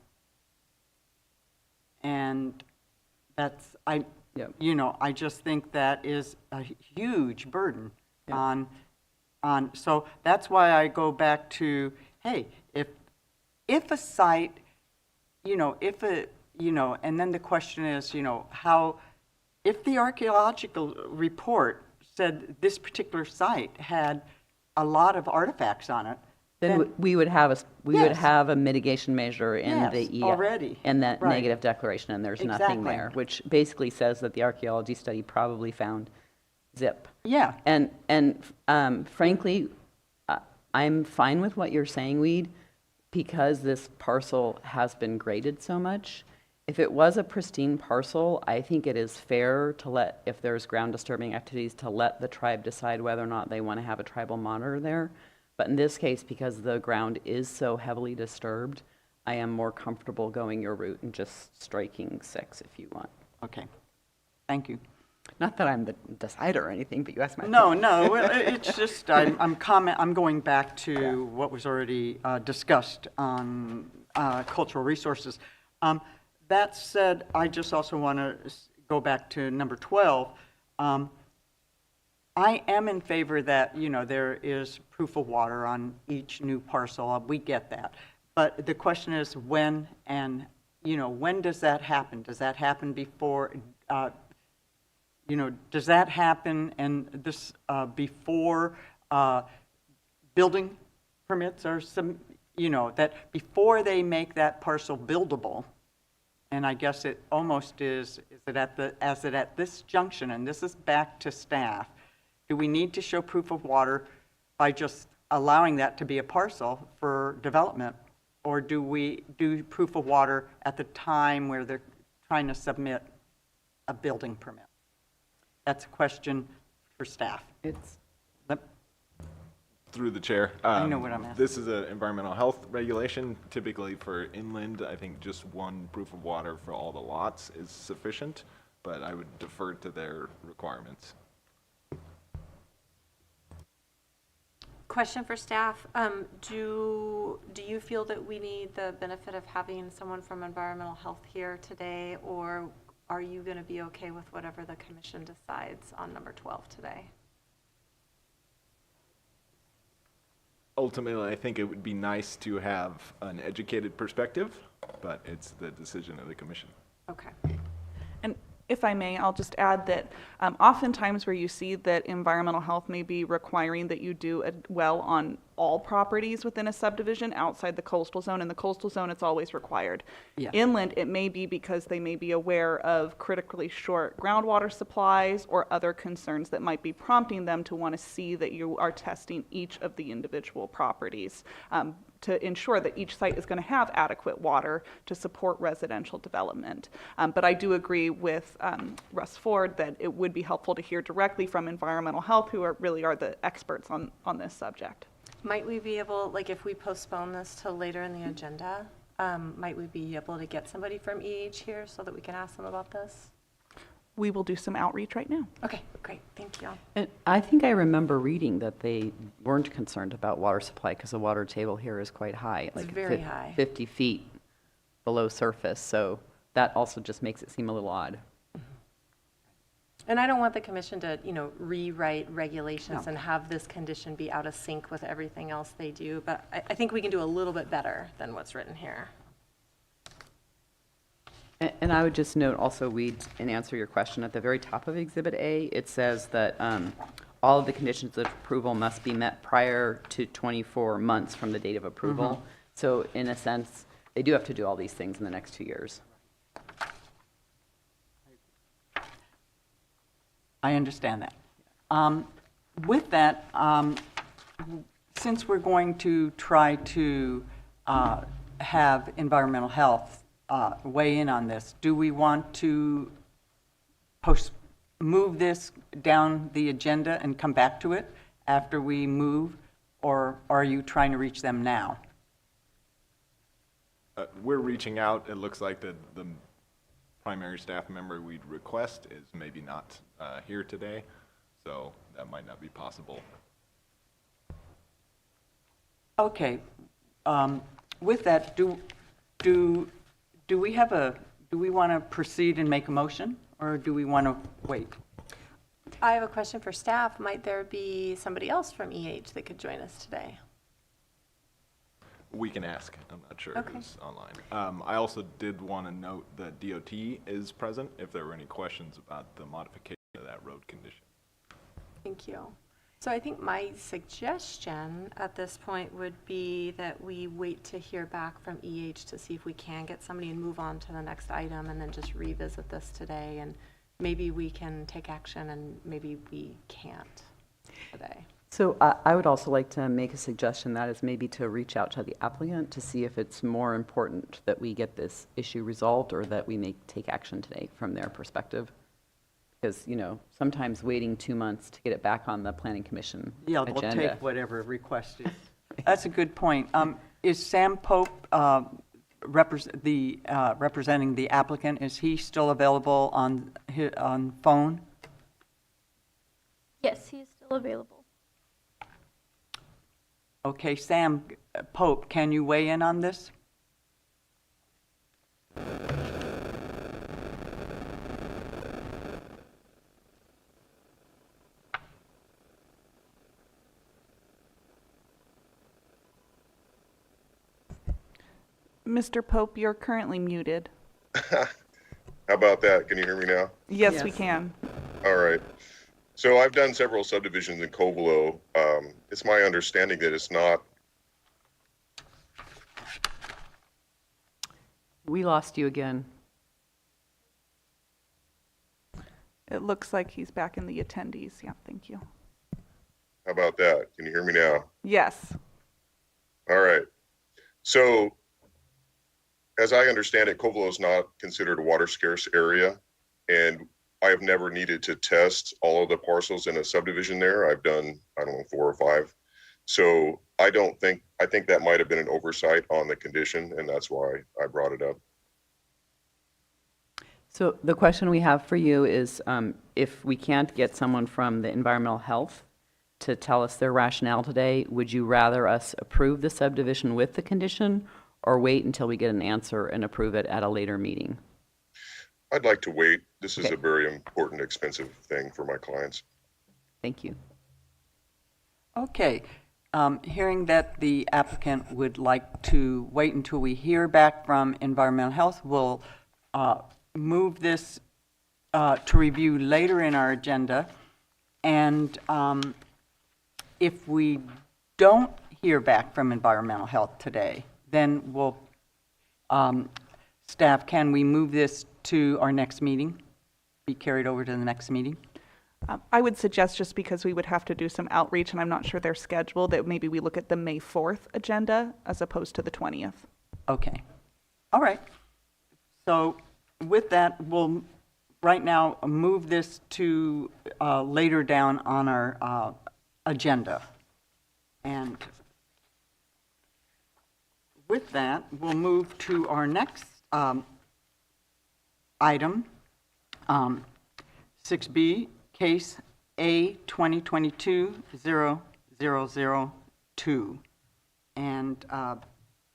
And that's, you know, I just think that is a huge burden on, so that's why I go back to, hey, if a site, you know, and then the question is, you know, if the archaeological report said this particular site had a lot of artifacts on it, then we would have a mitigation measure in the already. In that negative declaration, and there's nothing there, which basically says that the archaeology study probably found zip. Yeah. And frankly, I'm fine with what you're saying, Weed, because this parcel has been graded so much. If it was a pristine parcel, I think it is fair to let, if there's ground disturbing activities, to let the tribe decide whether or not they want to have a tribal monitor there. But in this case, because the ground is so heavily disturbed, I am more comfortable going your route and just striking 6 if you want. Okay, thank you. Not that I'm the decider or anything, but you asked my No, it's just, I'm going back to what was already discussed on cultural resources. That said, I just also want to go back to number 12. I am in favor that, you know, there is proof of water on each new parcel. We get that. But the question is when, and, you know, when does that happen? Does that happen before, you know, does that happen and this before building permits are some, you know, that before they make that parcel buildable? And I guess it almost is it at this junction, and this is back to staff, do we need to show proof of water by just allowing that to be a parcel for development? Or do we do proof of water at the time where they're trying to submit a building permit? That's a question for staff. Through the chair. I know what I'm asking. This is an environmental health regulation. Typically for inland, I think just one proof of water for all the lots is sufficient, but I would defer to their requirements. Question for staff. Do you feel that we need the benefit of having someone from environmental health here today, or are you going to be okay with whatever the commission decides on number 12 today? Ultimately, I think it would be nice to have an educated perspective, but it's the decision of the commission. Okay. And if I may, I'll just add that oftentimes where you see that environmental health may be requiring that you do a well on all properties within a subdivision outside the coastal zone. In the coastal zone, it's always required. Yeah. Inland, it may be because they may be aware of critically short groundwater supplies or other concerns that might be prompting them to want to see that you are testing each of the individual properties to ensure that each site is going to have adequate water to support residential development. But I do agree with Russ Ford that it would be helpful to hear directly from environmental health, who really are the experts on this subject. Might we be able, like if we postpone this till later in the agenda, might we be able to get somebody from EH here so that we can ask them about this? We will do some outreach right now. Okay, great, thank you. And I think I remember reading that they weren't concerned about water supply because the water table here is quite high. It's very high. 50 feet below surface, so that also just makes it seem a little odd. And I don't want the commission to, rewrite regulations and have this condition be out of sync with everything else they do, but I think we can do a little bit better than what's written here. And I would just note also, and answer your question, at the very top of Exhibit A, it says that all of the conditions of approval must be met prior to 24 months from the date of approval. Mm-hmm. So in a sense, they do have to do all these things in the next 2 years. I understand that. With that, since we're going to try to have environmental health weigh in on this, do we want to move this down the agenda and come back to it after we move, or are you trying to reach them now? We're reaching out. It looks like the primary staff member we'd request is maybe not here today, so that might not be possible. Okay. With that, do we want to proceed and make a motion, or do we want to wait? I have a question for staff. Might there be somebody else from EH that could join us today? We can ask. I'm not sure Okay. who's online. I also did want to note that DOT is present if there were any questions about the modification of that road condition. Thank you. So I think my suggestion at this point would be that we wait to hear back from EH to see if we can get somebody and move on to the next item, and then just revisit this today, and maybe we can take action and maybe we can't today. So I would also like to make a suggestion, that is maybe to reach out to the applicant to see if it's more important that we get this issue resolved or that we may take action today from their perspective. Because, sometimes waiting 2 months to get it back on the planning commission Yeah, agenda. we'll take whatever request is. That's a good point. Is Sam Pope representing the applicant? Is he still available on phone? Yes, he's still available. Okay, Sam Pope, can you weigh in on this? Mr. Pope, you're currently muted. How about that? Can you hear me now? Yes, we can. All right. So I've done several subdivisions in Covelo. It's my understanding that it's not. We lost you again. It looks like he's back in the attendees. Yeah, thank you. How about that? Can you hear me now? Yes. All right. So as I understand it, Covelo is not considered a water scarce area, and I have never needed to test all of the parcels in a subdivision there. I've done, 4 or 5. So I think that might have been an oversight on the condition, and that's why I brought it up. So the question we have for you is, if we can't get someone from the environmental health, to tell us their rationale today. Would you rather us approve the subdivision with the condition or wait until we get an answer and approve it at a later meeting? I'd like to wait. This is Okay. a very important, expensive thing for my clients. Thank you. Okay. Hearing that the applicant would like to wait until we hear back from Environmental Health, we'll move this to review later in our agenda. And if we don't hear back from Environmental Health today, then we'll, staff, can we move this to our next meeting? Be carried over to the next meeting? I would suggest, just because we would have to do some outreach, and I'm not sure their schedule, that maybe we look at the May 4th agenda as opposed to the 20th. Okay. All right. So with that, we'll right now move this to later down on our agenda. And with that, we'll move to our next item, 6B, case A 2022-0002. And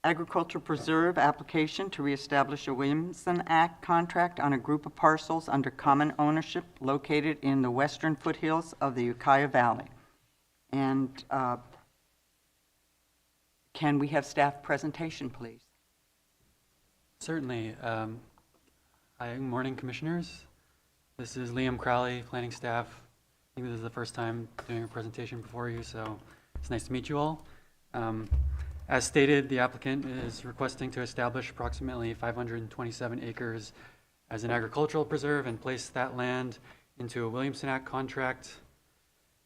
Agricultural Preserve application to reestablish a Williamson Act contract on a group of parcels under common ownership located in the western foothills of the Ukiah Valley. And can we have staff presentation, please? Certainly. Hi, good morning, Commissioners. This is Liam Crowley, planning staff. I think this is the first time doing a presentation before you, so it's nice to meet you all. As stated, the applicant is requesting to establish approximately 527 acres as an agricultural preserve and place that land into a Williamson Act contract.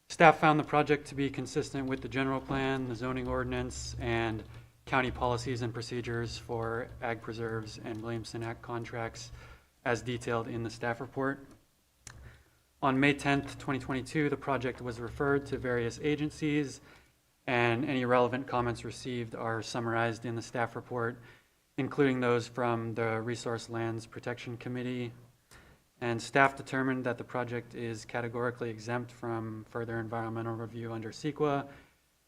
Staff found the project to be consistent with the general plan, the zoning ordinance, and county policies and procedures for ag preserves and Williamson Act contracts as detailed in the staff report. On May 10th, 2022, the project was referred to various agencies, and any relevant comments received are summarized in the staff report, including those from the Resource Lands Protection Committee. And staff determined that the project is categorically exempt from further environmental review under CEQA,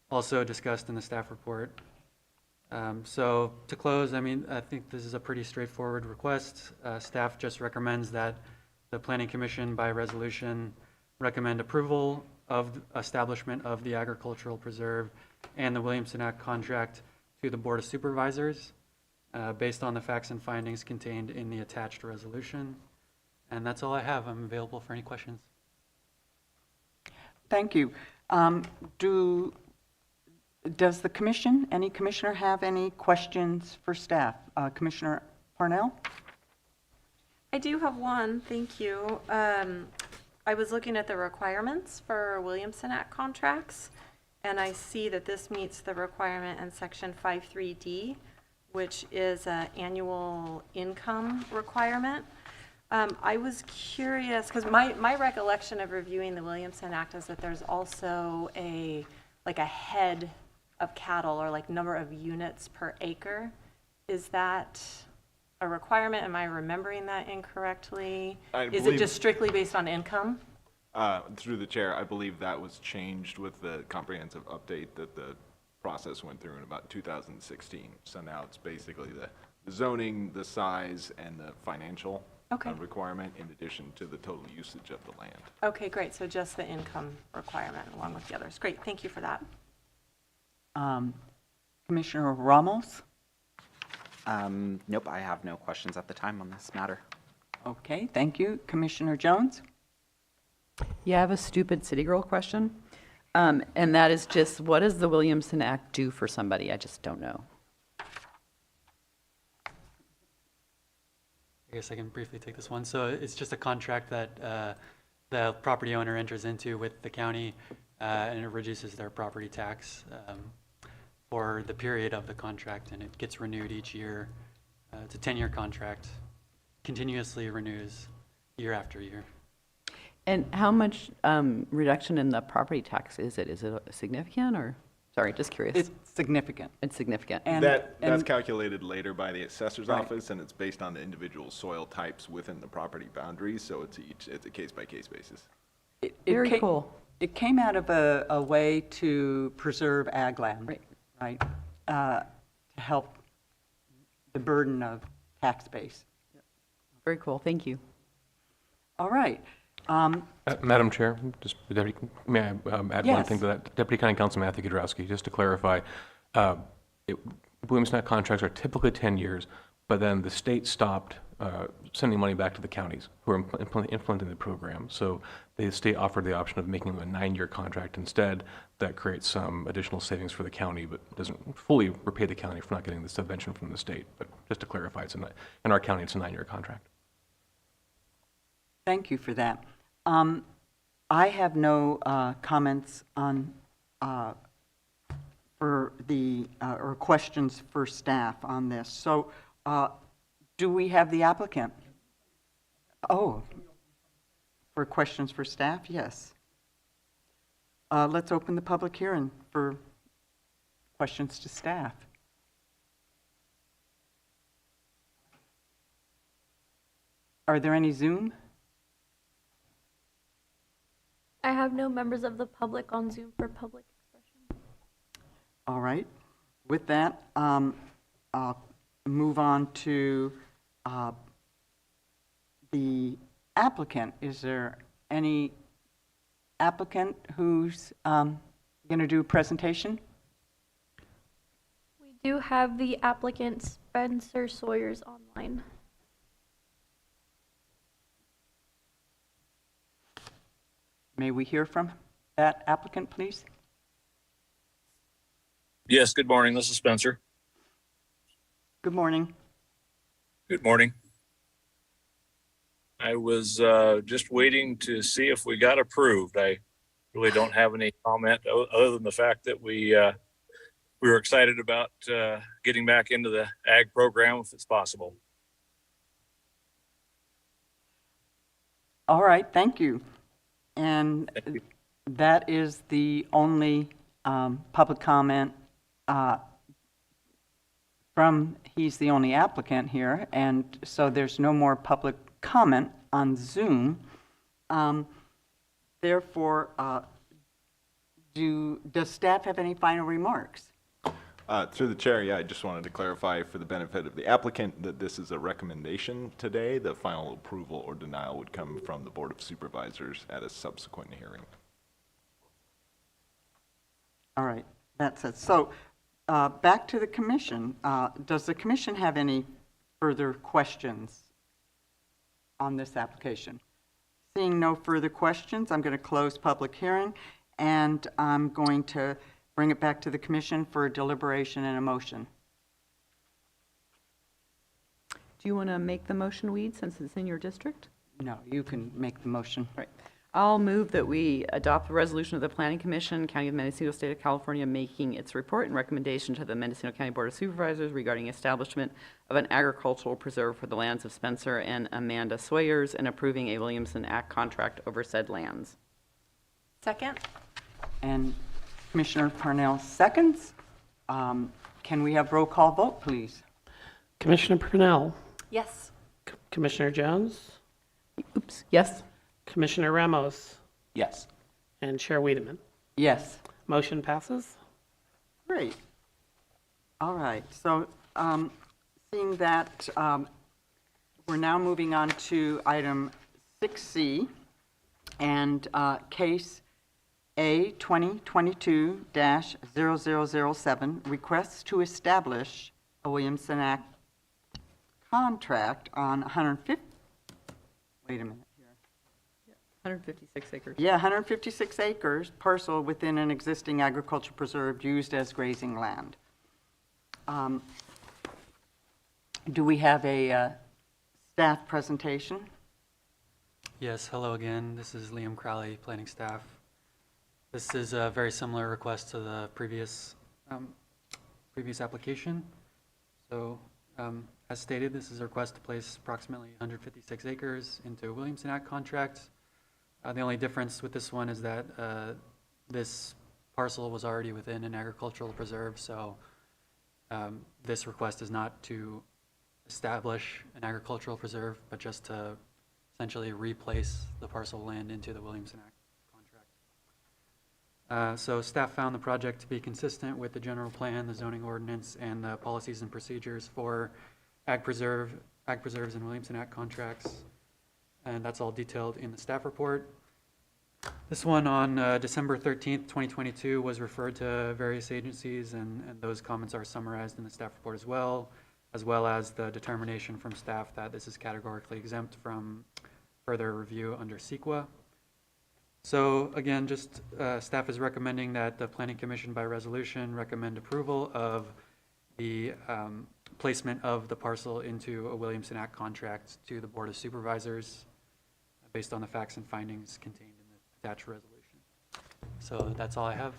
also discussed in the staff report. So to close, I think this is a pretty straightforward request. Staff just recommends that the Planning Commission by resolution recommend approval of establishment of the agricultural preserve and the Williamson Act contract to the Board of Supervisors based on the facts and findings contained in the attached resolution. And that's all I have. I'm available for any questions. Thank you. Does the commission, any commissioner have any questions for staff? Commissioner Parnell? I do have one, thank you. I was looking at the requirements for Williamson Act contracts, and I see that this meets the requirement in section 53D, which is an annual income requirement. I was curious, because my recollection of reviewing the Williamson Act is that there's also a head of cattle, or like number of units per acre. Is that a requirement? Am I remembering that incorrectly? Is it just strictly based on income? Through the chair, I believe that was changed with the comprehensive update that the process went through in about 2016. So now it's basically the zoning, the size, and the financial requirement in addition to the total usage of the land. Okay, great. So just the income requirement along with the others. Great, thank you for that. Commissioner Ramos? Nope, I have no questions at the time on this matter. Okay, thank you. Commissioner Jones? Yeah, I have a stupid city girl question. And that is just, what does the Williamson Act do for somebody? I just don't know. I guess I can briefly take this one. So it's just a contract that the property owner enters into with the county, and it reduces their property tax for the period of the contract, and it gets renewed each year. It's a 10-year contract, continuously renews year after year. And how much reduction in the property tax is it? Is it significant, or, sorry, just curious? It's significant. It's significant. And that's calculated later by the assessor's office, and it's based on the individual soil types within the property boundaries, so it's a case-by-case basis. Very cool. it came out of a way to preserve ag land, right? To help the burden of tax base. Very cool, thank you. All right. Madam Chair, just may I add one thing Yes. to that? Deputy County Counsel Matthew Kudrowski, just to clarify, Williamson Act contracts are typically 10 years, but then the state stopped sending money back to the counties who are implementing the program. So the state offered the option of making them a 9-year contract instead. That creates some additional savings for the county, but doesn't fully repay the county for not getting the subvention from the state. But just to clarify, in our county, it's a 9-year contract. Thank you for that. I have no comments on for the or questions for staff on this. So, do we have the applicant? Oh, for questions for staff? Yes. Let's open the public hearing for questions to staff. Are there any Zoom? I have no members of the public on Zoom for public expression. All right. With that, I'll move on to the applicant. Is there any applicant who's going to do a presentation? We do have the applicant Spencer Sawyers online. May we hear from that applicant, please? Yes, good morning. This is Spencer. Good morning. Good morning. I was just waiting to see if we got approved. I really don't have any comment other than the fact that we were excited about getting back into the ag program if it's possible. All right, thank you. And that is the only public comment he's the only applicant here, and so there's no more public comment on Zoom. Therefore, does staff have any final remarks? Through the chair, yeah, I just wanted to clarify for the benefit of the applicant that this is a recommendation today. The final approval or denial would come from the Board of Supervisors at a subsequent hearing. All right, that's it. So back to the commission. Does the commission have any further questions on this application? Seeing no further questions, I'm going to close public hearing, and I'm going to bring it back to the commission for a deliberation and a motion. Do you want to make the motion, Weed, since it's in your district? No, you can make the motion. All right. I'll move that we adopt the resolution of the Planning Commission, County of Mendocino, State of California, making its report and recommendation to the Mendocino County Board of Supervisors regarding establishment of an agricultural preserve for the lands of Spencer and Amanda Sawyers and approving a Williamson Act contract over said lands. Second? And Commissioner Parnell seconds. Can we have roll call vote, please? Commissioner Purnell, Yes. Commissioner Jones, Oops, yes. Commissioner Ramos, Yes. and Chair Wiedemann. Yes. Motion passes. Great. All right. So seeing that, we're now moving on to item 6C and case A 2022-0007, requests to establish a Williamson Act contract on 150, wait a minute here. 156 acres. Yeah, 156 acres parcel within an existing agricultural preserve used as grazing land. Do we have a staff presentation? Yes, hello again. This is Liam Crowley, planning staff. This is a very similar request to the previous application. So, as stated, this is a request to place approximately 156 acres into a Williamson Act contract. The only difference with this one is that this parcel was already within an agricultural preserve, so this request is not to establish an agricultural preserve, but just to essentially replace the parcel of land into the Williamson Act contract. So staff found the project to be consistent with the general plan, the zoning ordinance, and the policies and procedures for ag preserves and Williamson Act contracts. And that's all detailed in the staff report. This one on December 13th, 2022 was referred to various agencies, and those comments are summarized in the staff report as well as the determination from staff that this is categorically exempt from further review under CEQA. So again, just staff is recommending that the Planning Commission by resolution recommend approval of the placement of the parcel into a Williamson Act contract to the Board of Supervisors based on the facts and findings contained in the attached resolution. So that's all I have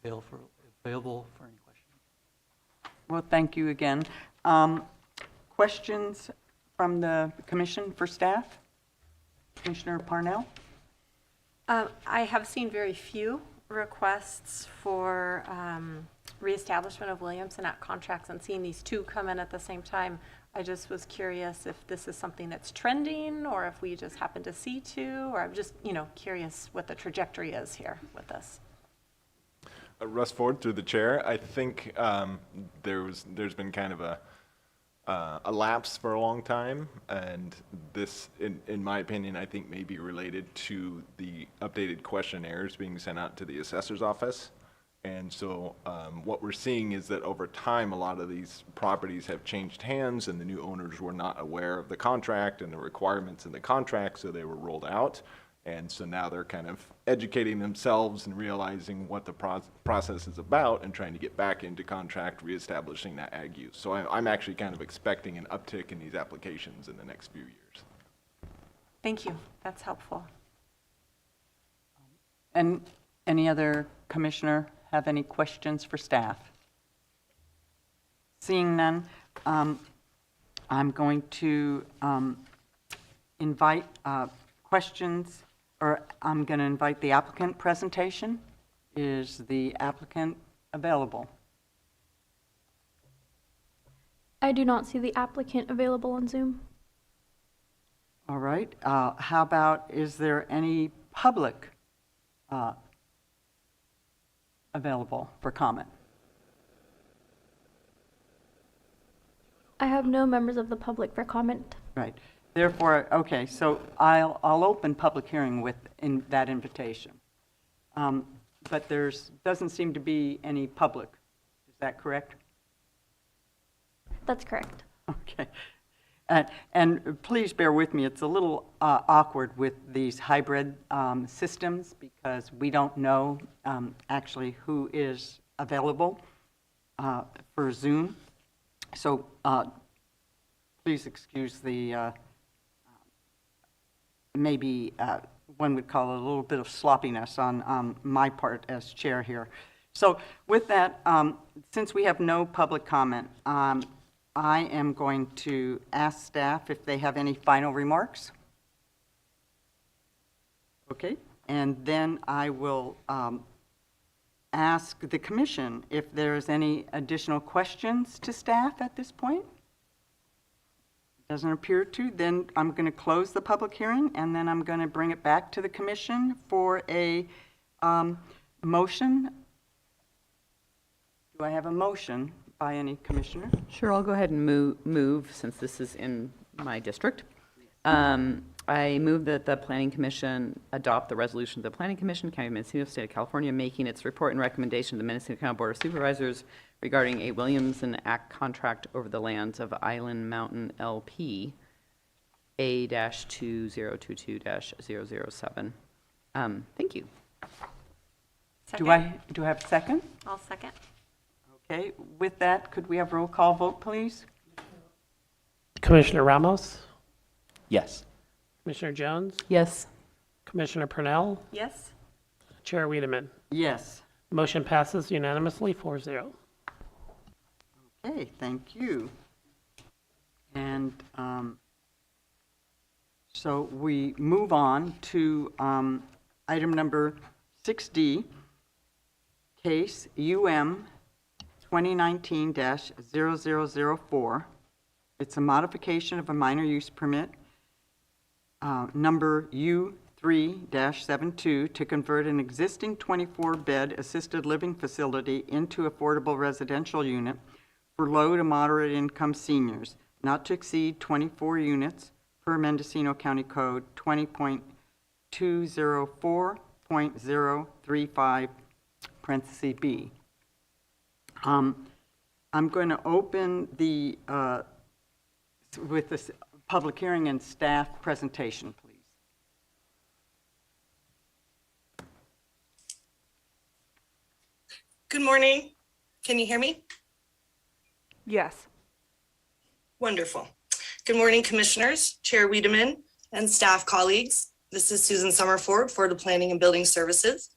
available for any questions. Well, thank you again. Questions from the commission for staff? Commissioner Parnell? I have seen very few requests for reestablishment of Williamson Act contracts, and seeing these two come in at the same time, I just was curious if this is something that's trending or if we just happen to see two, or I'm just, curious what the trajectory is here with this. Russ Ford, through the chair. I think there's been kind of a lapse for a long time, and this, in my opinion, I think may be related to the updated questionnaires being sent out to the assessor's office. And so what we're seeing is that over time, a lot of these properties have changed hands, and the new owners were not aware of the contract and the requirements in the contract, so they were rolled out. And so now they're kind of educating themselves and realizing what the process is about and trying to get back into contract, reestablishing that ag use. So I'm actually kind of expecting an uptick in these applications in the next few years. Thank you. That's helpful. And any other commissioner have any questions for staff? Seeing none, I'm going to invite questions, or I'm going to invite the applicant presentation. Is the applicant available? I do not see the applicant available on Zoom. All right. How about, is there any public available for comment? I have no members of the public for comment. Right. Therefore, okay, so I'll open public hearing with that invitation. But doesn't seem to be any public. Is that correct? That's correct. Okay. And please bear with me, it's a little awkward with these hybrid systems because we don't know actually who is available for Zoom. So please excuse the maybe one would call it a little bit of sloppiness on my part as chair here. So with that, since we have no public comment, I am going to ask staff if they have any final remarks. Okay, and then I will ask the commission if there's any additional questions to staff at this point. Doesn't appear to. Then I'm going to close the public hearing, and then I'm going to bring it back to the commission for a motion. Do I have a motion by any commissioner? Sure, I'll go ahead and move since this is in my district. I move that the Planning Commission adopt the resolution of the Planning Commission, County of Mendocino, State of California, making its report and recommendation to the Mendocino County Board of Supervisors regarding a Williamson Act contract over the lands of Island Mountain LP, A-2022-007. Thank you. Second. Do I have a second? I'll second. Okay, with that, could we have roll call vote, please? Commissioner Ramos? Yes. Commissioner Jones? Yes. Commissioner Purnell? Yes. Chair Wiedemann? Yes. Motion passes unanimously 4-0. Okay, thank you. And so we move on to item number 6D, case UM 2019-0004. It's a modification of a minor use permit, number 3-72 to convert an existing 24-bed assisted living facility into affordable residential unit for low to moderate income seniors, not to exceed 24 units per Mendocino County Code 20.204.035, parentheses B. I'm going to open the, with this public hearing and staff presentation, please. Good morning. Can you hear me? Yes. Wonderful. Good morning, Commissioners, Chair Wiedemann, and staff colleagues. This is Susan Summerford for the Planning and Building Services.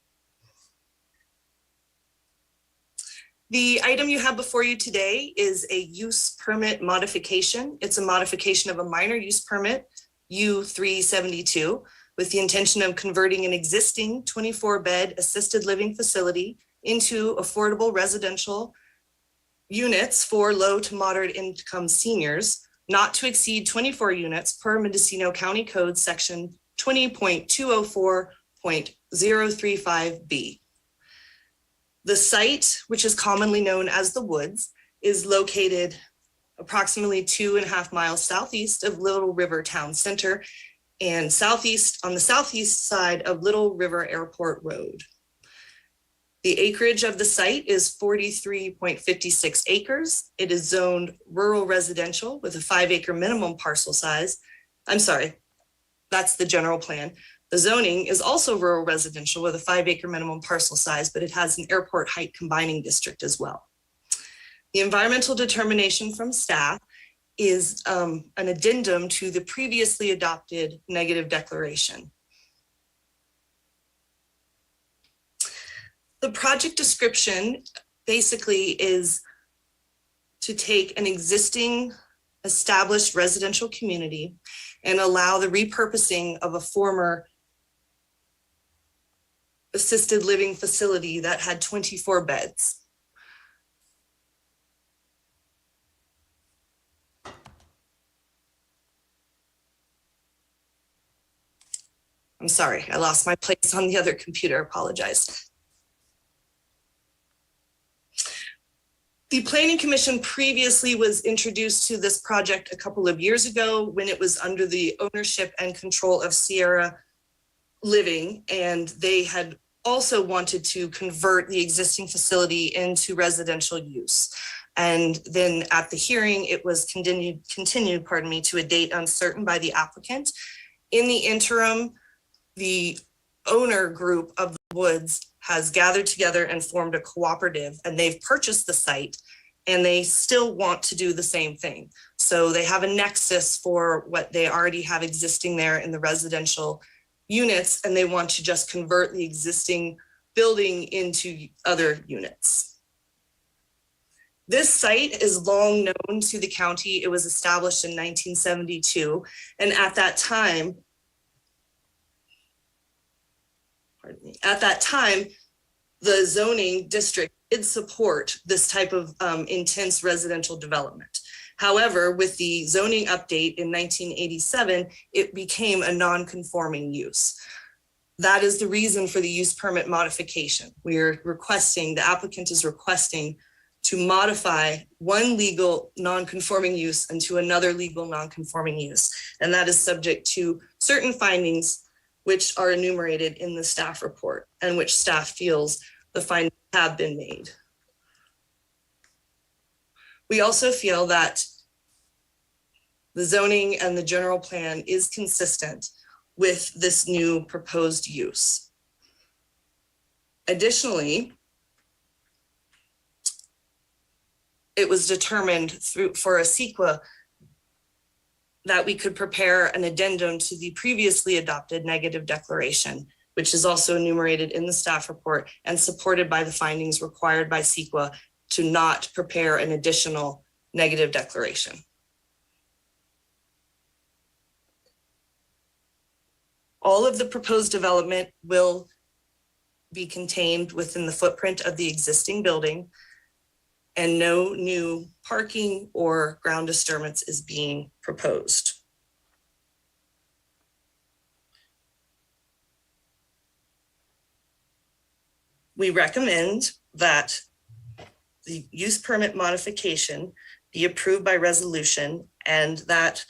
The item you have before you today is a use permit modification. It's a modification of a minor use permit, U372, with the intention of converting an existing 24-bed assisted living facility into affordable residential units for low to moderate income seniors, not to exceed 24 units per Mendocino County Code section 20.204.035B. The site, which is commonly known as the Woods, is located approximately 2.5 miles southeast of Little River Town Center and southeast on the southeast side of Little River Airport Road. The acreage of the site is 43.56 acres. It is zoned rural residential with a 5-acre minimum parcel size. I'm sorry, that's the general plan. The zoning is also rural residential with a 5-acre minimum parcel size, but it has an airport height combining district as well. The environmental determination from staff is an addendum to the previously adopted negative declaration. The project description basically is to take an existing established residential community and allow the repurposing of a former assisted living facility that had 24 beds. I'm sorry, I lost my place on the other computer, apologize. The Planning Commission previously was introduced to this project a couple of years ago when it was under the ownership and control of Sierra Living, and they had also wanted to convert the existing facility into residential use. And then at the hearing, it was continued, to a date uncertain by the applicant. In the interim, the owner group of the Woods has gathered together and formed a cooperative, and they've purchased the site and they still want to do the same thing. So they have a nexus for what they already have existing there in the residential units, and they want to just convert the existing building into other units. This site is long known to the county. It was established in 1972, and at that time, the zoning district did support this type of intense residential development. However, with the zoning update in 1987, it became a non-conforming use. That is the reason for the use permit modification. We are requesting, the applicant is requesting to modify one legal non-conforming use into another legal non-conforming use. And that is subject to certain findings which are enumerated in the staff report and which staff feels the findings have been made. We also feel that the zoning and the general plan is consistent with this new proposed use. Additionally, it was determined for a CEQA that we could prepare an addendum to the previously adopted negative declaration, which is also enumerated in the staff report and supported by the findings required by CEQA to not prepare an additional negative declaration. All of the proposed development will be contained within the footprint of the existing building, and no new parking or ground disturbance is being proposed. we recommend that the use permit modification be approved by resolution and that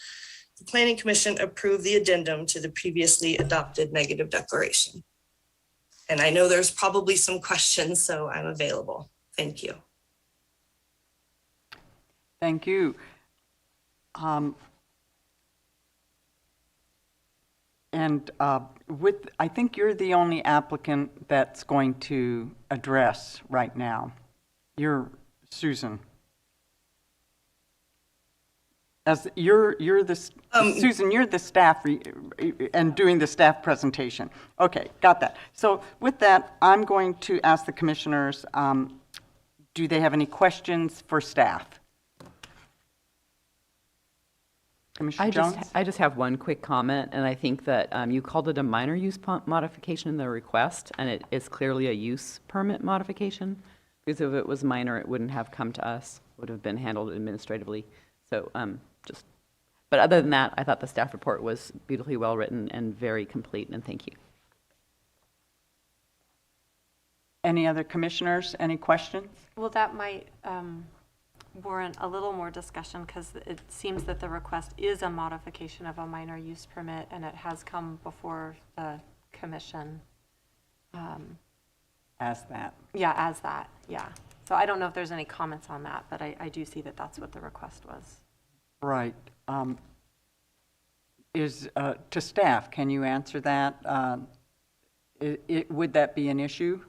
the Planning Commission approve the addendum to the previously adopted negative declaration. And I know there's probably some questions, so I'm available. Thank you. Thank you. I think you're the only applicant that's going to address right now. You're Susan. Susan, you're the staff and doing the staff presentation. Okay, got that. So with that, I'm going to ask the commissioners, do they have any questions for staff? Commissioner Jones? I just have one quick comment, and I think that you called it a minor use modification in the request, and it is clearly a use permit modification, because if it was minor, it wouldn't have come to us, it would have been handled administratively. So but other than that, I thought the staff report was beautifully well written and very complete, and thank you. Any other commissioners, any questions? Well, that might warrant a little more discussion because it seems that the request is a modification of a minor use permit and it has come before the commission. As that? Yeah, as that, yeah. So I don't know if there's any comments on that, but I do see that that's what the request was. Right. To staff, can you answer that? Would that be an issue?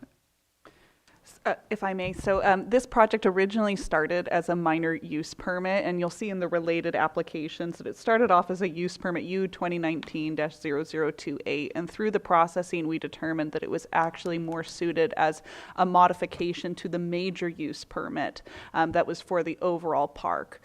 If I may, so this project originally started as a minor use permit, and you'll see in the related applications that it started off as a use permit U 2019-0028, and through the processing we determined that it was actually more suited as a modification to the major use permit that was for the overall park.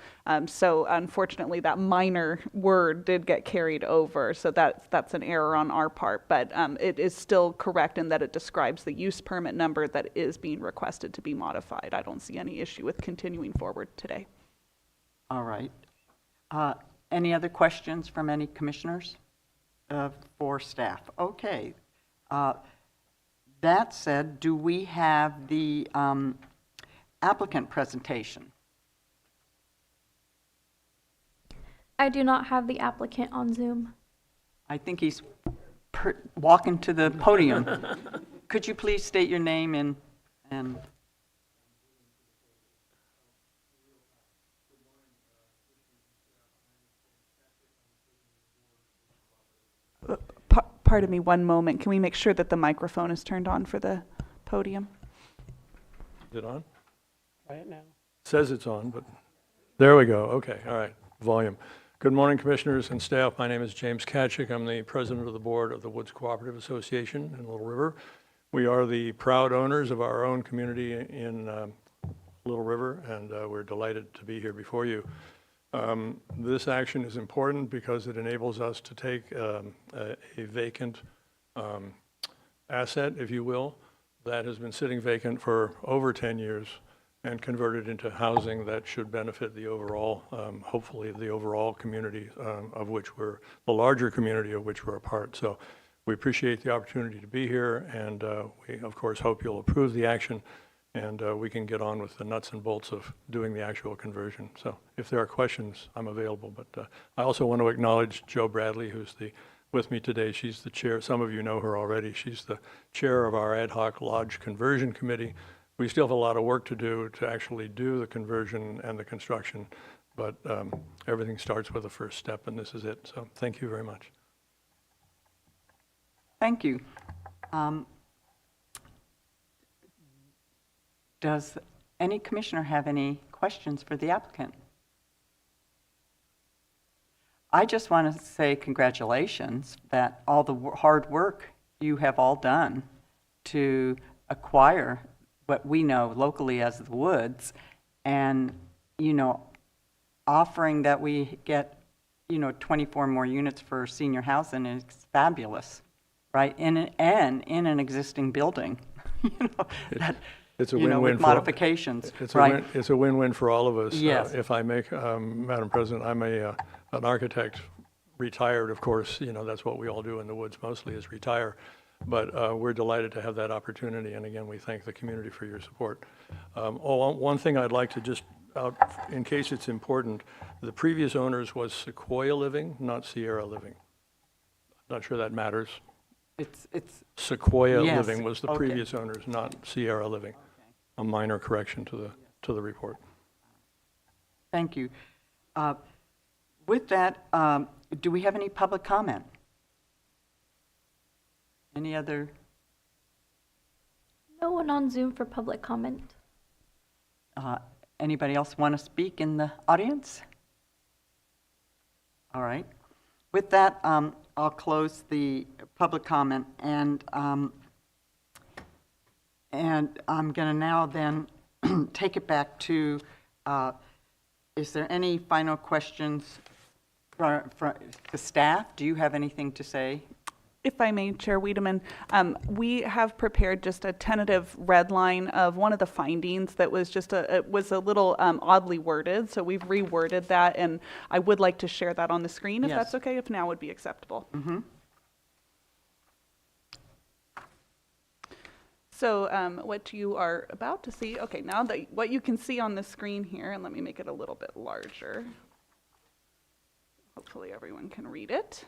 So unfortunately that minor word did get carried over, so that's an error on our part, but it is still correct in that it describes the use permit number that is being requested to be modified. I don't see any issue with continuing forward today. All right. Any other questions from any commissioners for staff? Okay. That said, do we have the applicant presentation? I do not have the applicant on Zoom. I think he's walking to the podium. Could you please state your name and Pardon me one moment. Can we make sure that the microphone is turned on for the podium? Is it on? Try it now. It says it's on, but there we go. Okay, all right, volume. Good morning, commissioners and staff. My name is James Katchik. I'm the president of the board of the Woods Cooperative Association in Little River. We are the proud owners of our own community in Little River, and we're delighted to be here before you. This action is important because it enables us to take a vacant asset, if you will, that has been sitting vacant for over 10 years and convert it into housing that should benefit the overall, hopefully the overall community of which we're, the larger community of which we're a part. So we appreciate the opportunity to be here, and we of course hope you'll approve the action, and we can get on with the nuts and bolts of doing the actual conversion. So if there are questions, I'm available. But I also want to acknowledge Joe Bradley, who's with me today. She's the chair. Some of you know her already. She's the chair of our ad hoc lodge conversion committee. We still have a lot of work to do to actually do the conversion and the construction, but everything starts with the first step, and this is it. So thank you very much. Thank you. Does any commissioner have any questions for the applicant? I just want to say congratulations that all the hard work you have all done to acquire what we know locally as the Woods, and, you know, offering that we get, you know, 24 more units for senior housing is fabulous, right? In an existing building, you know, that, it's a win-win with modifications, right? It's a win-win for all of us. Yes. If I make, Madam President, I'm an architect, retired, of course. You know, that's what we all do in the Woods mostly, is retire. But we're delighted to have that opportunity, and again, we thank the community for your support. One thing I'd like to just out, in case it's important, the previous owners was Sequoia Living, not Sierra Living. Not sure that matters. It's Sequoia yes, Living was the okay. previous owners, not Sierra Living. A minor correction to the report. Thank you. With that, do we have any public comment? Any other? No one on Zoom for public comment. Anybody else want to speak in the audience? All right. With that, I'll close the public comment, and I'm going to now then take it back to, is there any final questions for the staff? Do you have anything to say? If I may, Chair Wiedemann, we have prepared just a tentative red line of one of the findings that was just it was a little oddly worded, so we've reworded that, and I would like to share that on the screen if that's okay, if now would be acceptable. Mm-hmm. So what you are about to see, okay, now that what you can see on the screen here, and let me make it a little bit larger. Hopefully everyone can read it.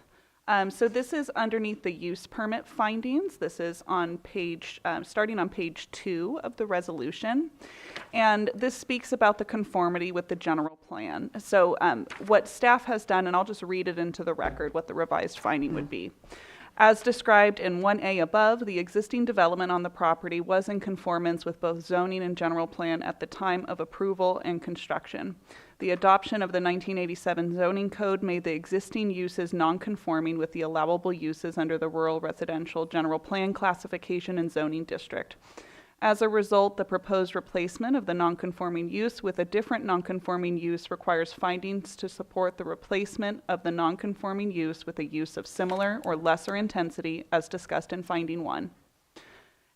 So this is underneath the use permit findings. This is on page, starting on page 2 of the resolution. And this speaks about the conformity with the general plan. So what staff has done, and I'll just read it into the record, what the revised finding would be. As described in 1A above, the existing development on the property was in conformance with both zoning and general plan at the time of approval and construction. The adoption of the 1987 zoning code made the existing uses non-conforming with the allowable uses under the rural residential general plan classification and zoning district. As a result, the proposed replacement of the non-conforming use with a different non-conforming use requires findings to support the replacement of the non-conforming use with a use of similar or lesser intensity as discussed in finding 1.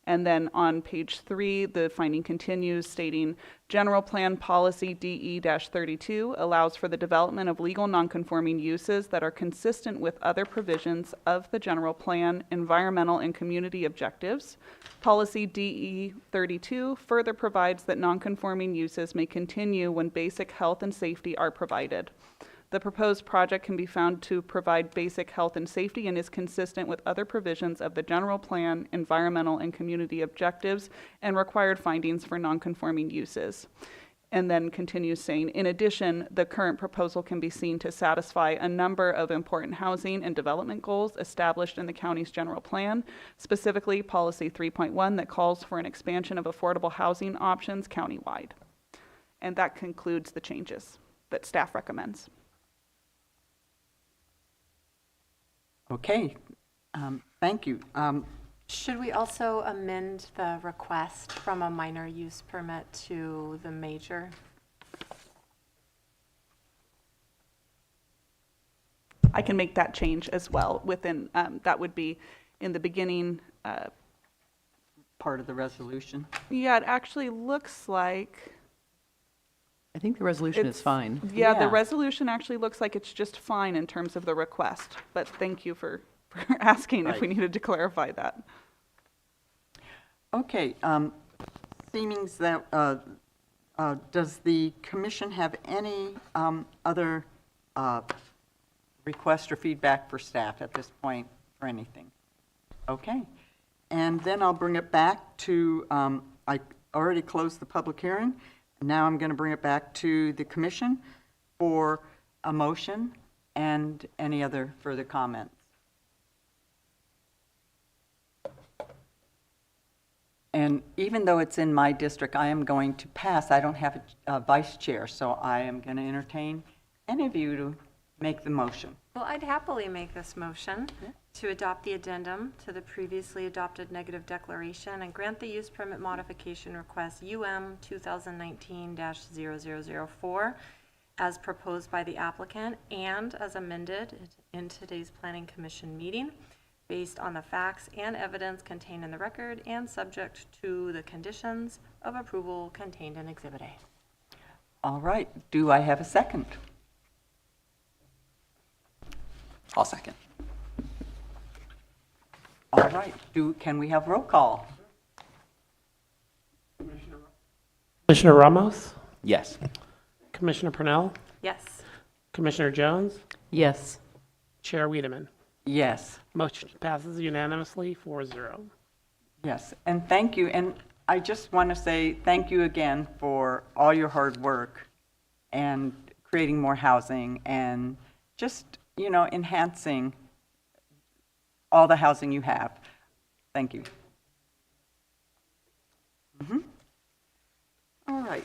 And then on page 3, the finding continues stating, General Plan Policy DE-32 allows for the development of legal nonconforming uses that are consistent with other provisions of the General Plan, environmental and community objectives. Policy DE-32 further provides that nonconforming uses may continue when basic health and safety are provided. The proposed project can be found to provide basic health and safety and is consistent with other provisions of the general plan, environmental and community objectives, and required findings for nonconforming uses. And then continues saying, in addition, the current proposal can be seen to satisfy a number of important housing and development goals established in the county's general plan, specifically Policy 3.1 that calls for an expansion of affordable housing options countywide. And that concludes the changes that staff recommends. Okay, thank you. Should we also amend the request from a minor use permit to the major? I can make that change as well within, that would be in the beginning. Part of the resolution? Yeah, it actually looks like. I think the resolution is fine. Yeah, the resolution actually looks like it's just fine in terms of the request, but thank you for asking if we needed to clarify that. Okay, seemings that, does the commission have any other request or feedback for staff at this point for anything? Okay, and then I'll bring it back to, I already closed the public hearing. Now I'm going to bring it back to the commission for a motion and any other further comments. And even though it's in my district, I am going to pass. I don't have a vice chair, so I am going to entertain any of you to make the motion. Well, I'd happily make this motion to adopt the addendum to the previously adopted negative declaration and grant the use permit modification request UM 2019-0004 as proposed by the applicant and as amended in today's Planning Commission meeting based on the facts and evidence contained in the record and subject to the conditions of approval contained in Exhibit A. All right, do I have a second? I'll second. All right, can we have roll call? Commissioner Ramos, Yes. Commissioner Purnell, Yes. Commissioner Jones, Yes. Chair Wiedemann. Yes. Motion passes unanimously 4-0. Yes, and thank you. And I just want to say thank you again for all your hard work and creating more housing and just, enhancing all the housing you have. Thank you. All right.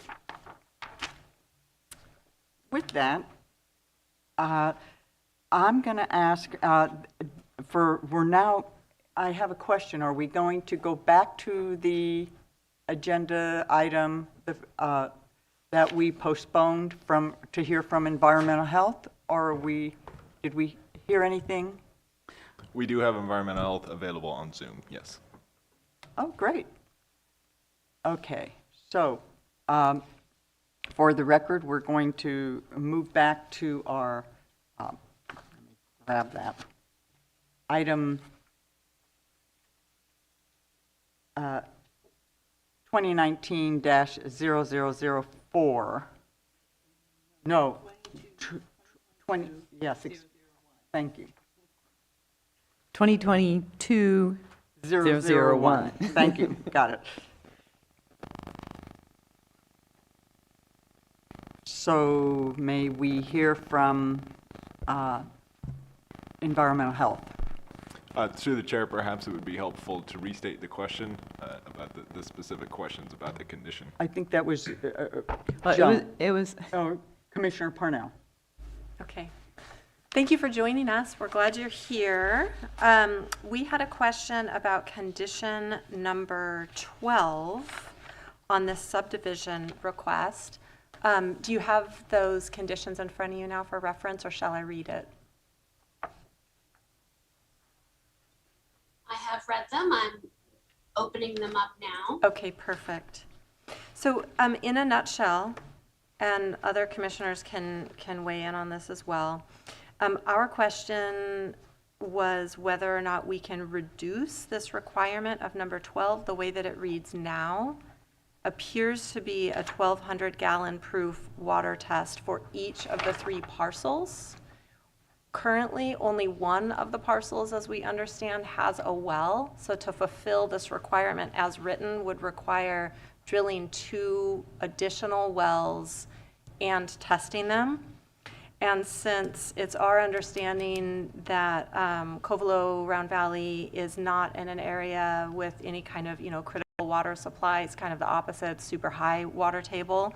With that, I'm going to ask, I have a question. Are we going to go back to the agenda item that we postponed to hear from environmental health? Or did we hear anything? We do have environmental health available on Zoom, yes. Oh, great. Okay, so for the record, we're going to move back to our, let me grab that, item 2019-0004. No, 20, yes, thank you. 2022-001. Thank you, got it. So may we hear from environmental health? Through the chair, perhaps it would be helpful to restate the question about the specific questions about the condition. I think that was It was Commissioner Parnell. Okay. Thank you for joining us. We're glad you're here. We had a question about condition number 12 on this subdivision request. Do you have those conditions in front of you now for reference, or shall I read it? I have read them. I'm opening them up now. Okay, perfect. So in a nutshell, and other commissioners can weigh in on this as well, our question was whether or not we can reduce this requirement of number 12. The way that it reads now appears to be a 1,200 gallon proof water test for each of the 3 parcels. Currently, only one of the parcels, as we understand, has a well. So to fulfill this requirement as written would require drilling 2 additional wells and testing them. And since it's our understanding that Covelo Round Valley is not in an area with any kind of critical water supply, it's kind of the opposite, super high water table.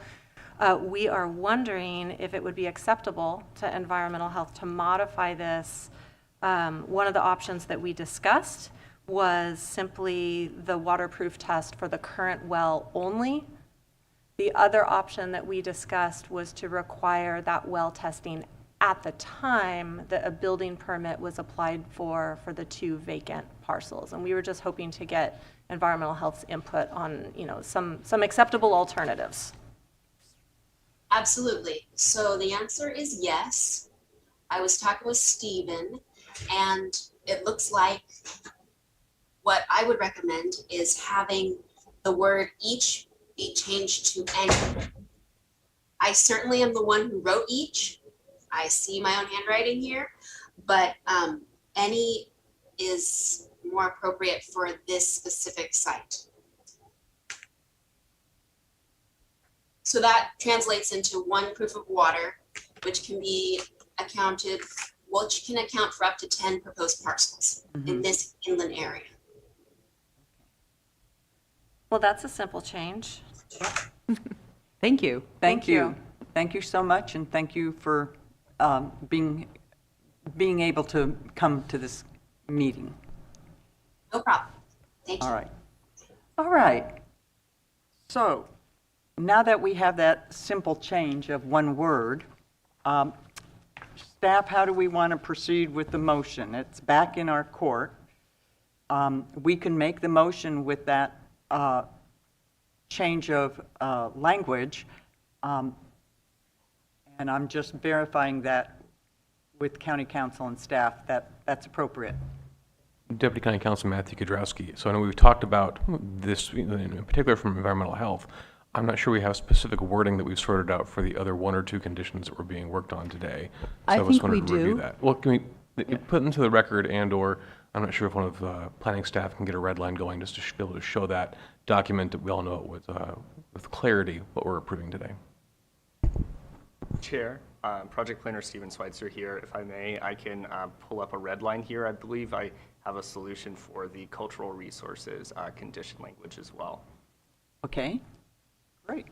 We are wondering if it would be acceptable to environmental health to modify this. One of the options that we discussed was simply the waterproof test for the current well only. The other option that we discussed was to require that well testing at the time that a building permit was applied for the 2 vacant parcels. And we were just hoping to get environmental health's input on some acceptable alternatives. Absolutely. So the answer is yes. I was talking with Stephen, and it looks like what I would recommend is having the word each be changed to any. I certainly am the one who wrote each. I see my own handwriting here, but any is more appropriate for this specific site. So that translates into 1 proof of water, which can be accounted, which can account for up to 10 proposed parcels in this inland area. Well, that's a simple change. Thank you. Thank you. Thank you so much, and thank you for being able to come to this meeting. No problem. Thank you. All right. All right. So now that we have that simple change of 1 word, staff, how do we want to proceed with the motion? It's back in our court. We can make the motion with that change of language, and I'm just verifying that with county council and staff that that's appropriate. Deputy County Counsel Matthew Kudrowski. So I know we've talked about this, in particular from environmental health. I'm not sure we have specific wording that we've sorted out for the other 1 or 2 conditions that were being worked on today. So I just think wanted we to review do. that. Well, can we put into the record, and/or I'm not sure if one of the planning staff can get a red line going just to be able to show that document that we all know with clarity what we're approving today. Chair, Project Planner Steven Schweitzer here. If I may, I can pull up a red line here. I believe I have a solution for the cultural resources condition language as well. Okay, great.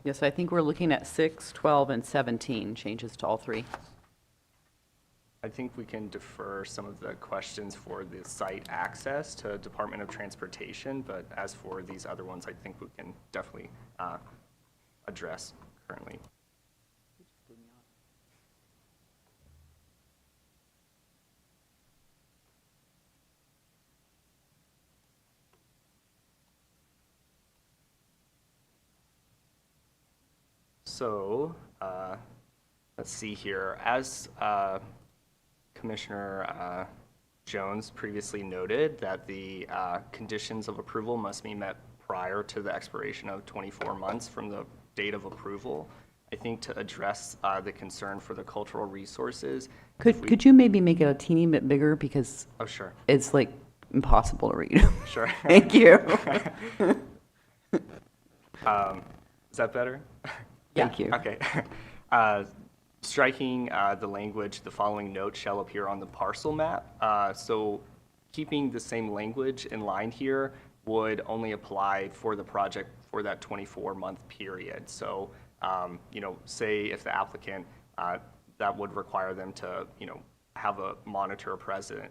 Yes, I think we're looking at 6, 12, and 17, changes to all 3. I think we can defer some of the questions for the site access to Department of Transportation, but as for these other ones, I think we can definitely address currently. So, let's see here. As Commissioner Jones previously noted, that the conditions of approval must be met prior to the expiration of 24 months from the date of approval. I think to address the concern for the cultural resources. Could you maybe make it a teeny bit bigger, because Oh, sure. it's like impossible to read. Sure. Thank you. Is that better? Thank you. Okay. Striking the language, the following note shall appear on the parcel map. So keeping the same language in line here would only apply for the project for that 24-month period. So, say if the applicant, that would require them to, have a monitor present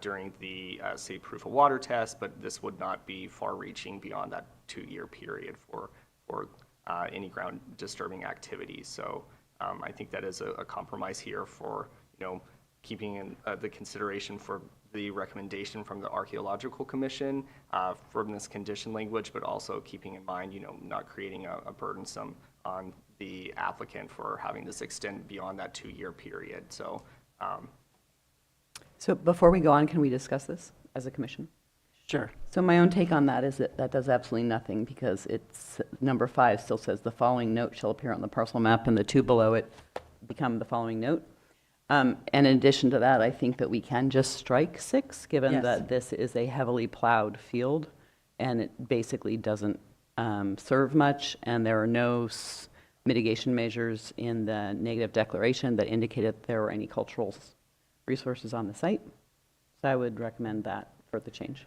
during the, say, proof of water test, but this would not be far-reaching beyond that 2-year period for any ground disturbing activities. So I think that is a compromise here for, keeping in the consideration for the recommendation from the Archaeological Commission from this condition language, but also keeping in mind, not creating a burdensome on the applicant for having this extend beyond that 2-year period. So, So before we go on, can we discuss this as a commission? Sure. So my own take on that is that does absolutely nothing, because it's number 5 still says the following note shall appear on the parcel map, and the 2 below it become the following note. And in addition to that, I think that we can just strike 6, given Yes. that this is a heavily plowed field, and it basically doesn't serve much, and there are no mitigation measures in the negative declaration that indicated there were any cultural resources on the site. So I would recommend that for the change.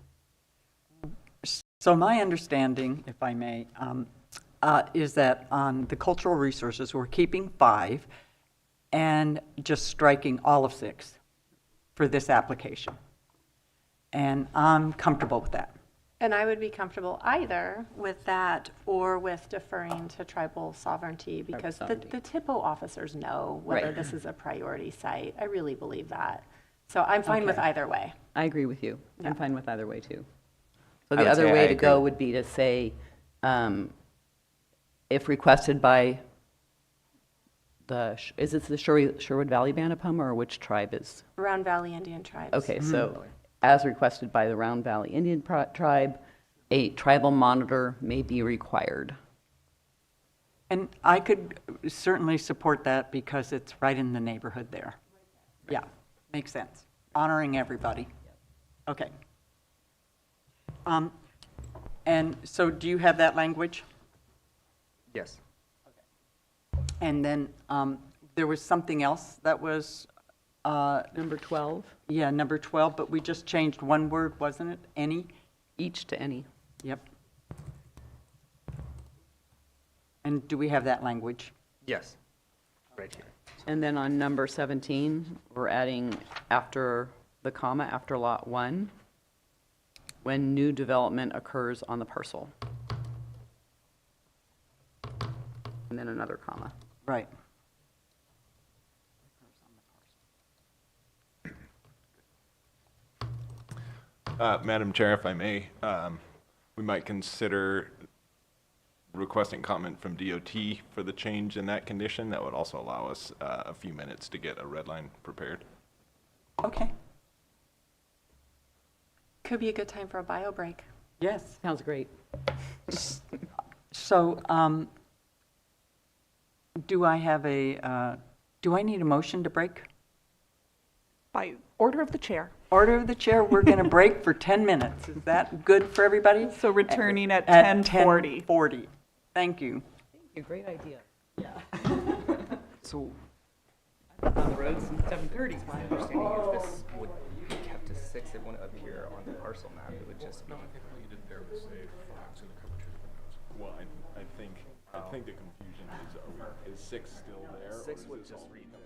So my understanding, if I may, is that on the cultural resources, we're keeping 5 and just striking all of 6 for this application. And I'm comfortable with that. And I would be comfortable either with that or with deferring to tribal sovereignty, because the TIPO officers know whether Right. this is a priority site. I really believe that. So I'm fine with either way. I agree with you. I'm fine with either way, too. So I the would other say way I to go agree. would be to say, if requested by is it the Sherwood Valley Banapum, or which tribe is? Round Valley Indian tribes. Okay, so as requested by the Round Valley Indian tribe, a tribal monitor may be required. And I could certainly support that because it's right in the neighborhood there. Yeah, makes sense. Honoring everybody. Okay. And so do you have that language? yes. And then there was something else that was... Number 12? Yeah, number 12, but we just changed one word, wasn't it? Any? Each to any. Yep. And do we have that language? Yes. Right here. And then on number 17, we're adding after the comma, after lot 1, when new development occurs on the parcel. And then another comma. Right. Madam Chair, if I may, we might consider requesting comment from DOT for the change in that condition. That would also allow us a few minutes to get a red line prepared. Okay. Could be a good time for a bio break. Yes. Sounds great. So, do I need a motion to break? By order of the chair. Order of the chair, we're going to break for 10 minutes. Is that good for everybody? So returning at 10:40. 10:40. Thank you. Great idea. So, On the road since 7:30. My understanding is this would be kept to 6. It wouldn't appear on the parcel map. It would just be. No, I think what you did there was say Fox and a couple trees. Well, I think the confusion is 6 still there? 6 would just read there.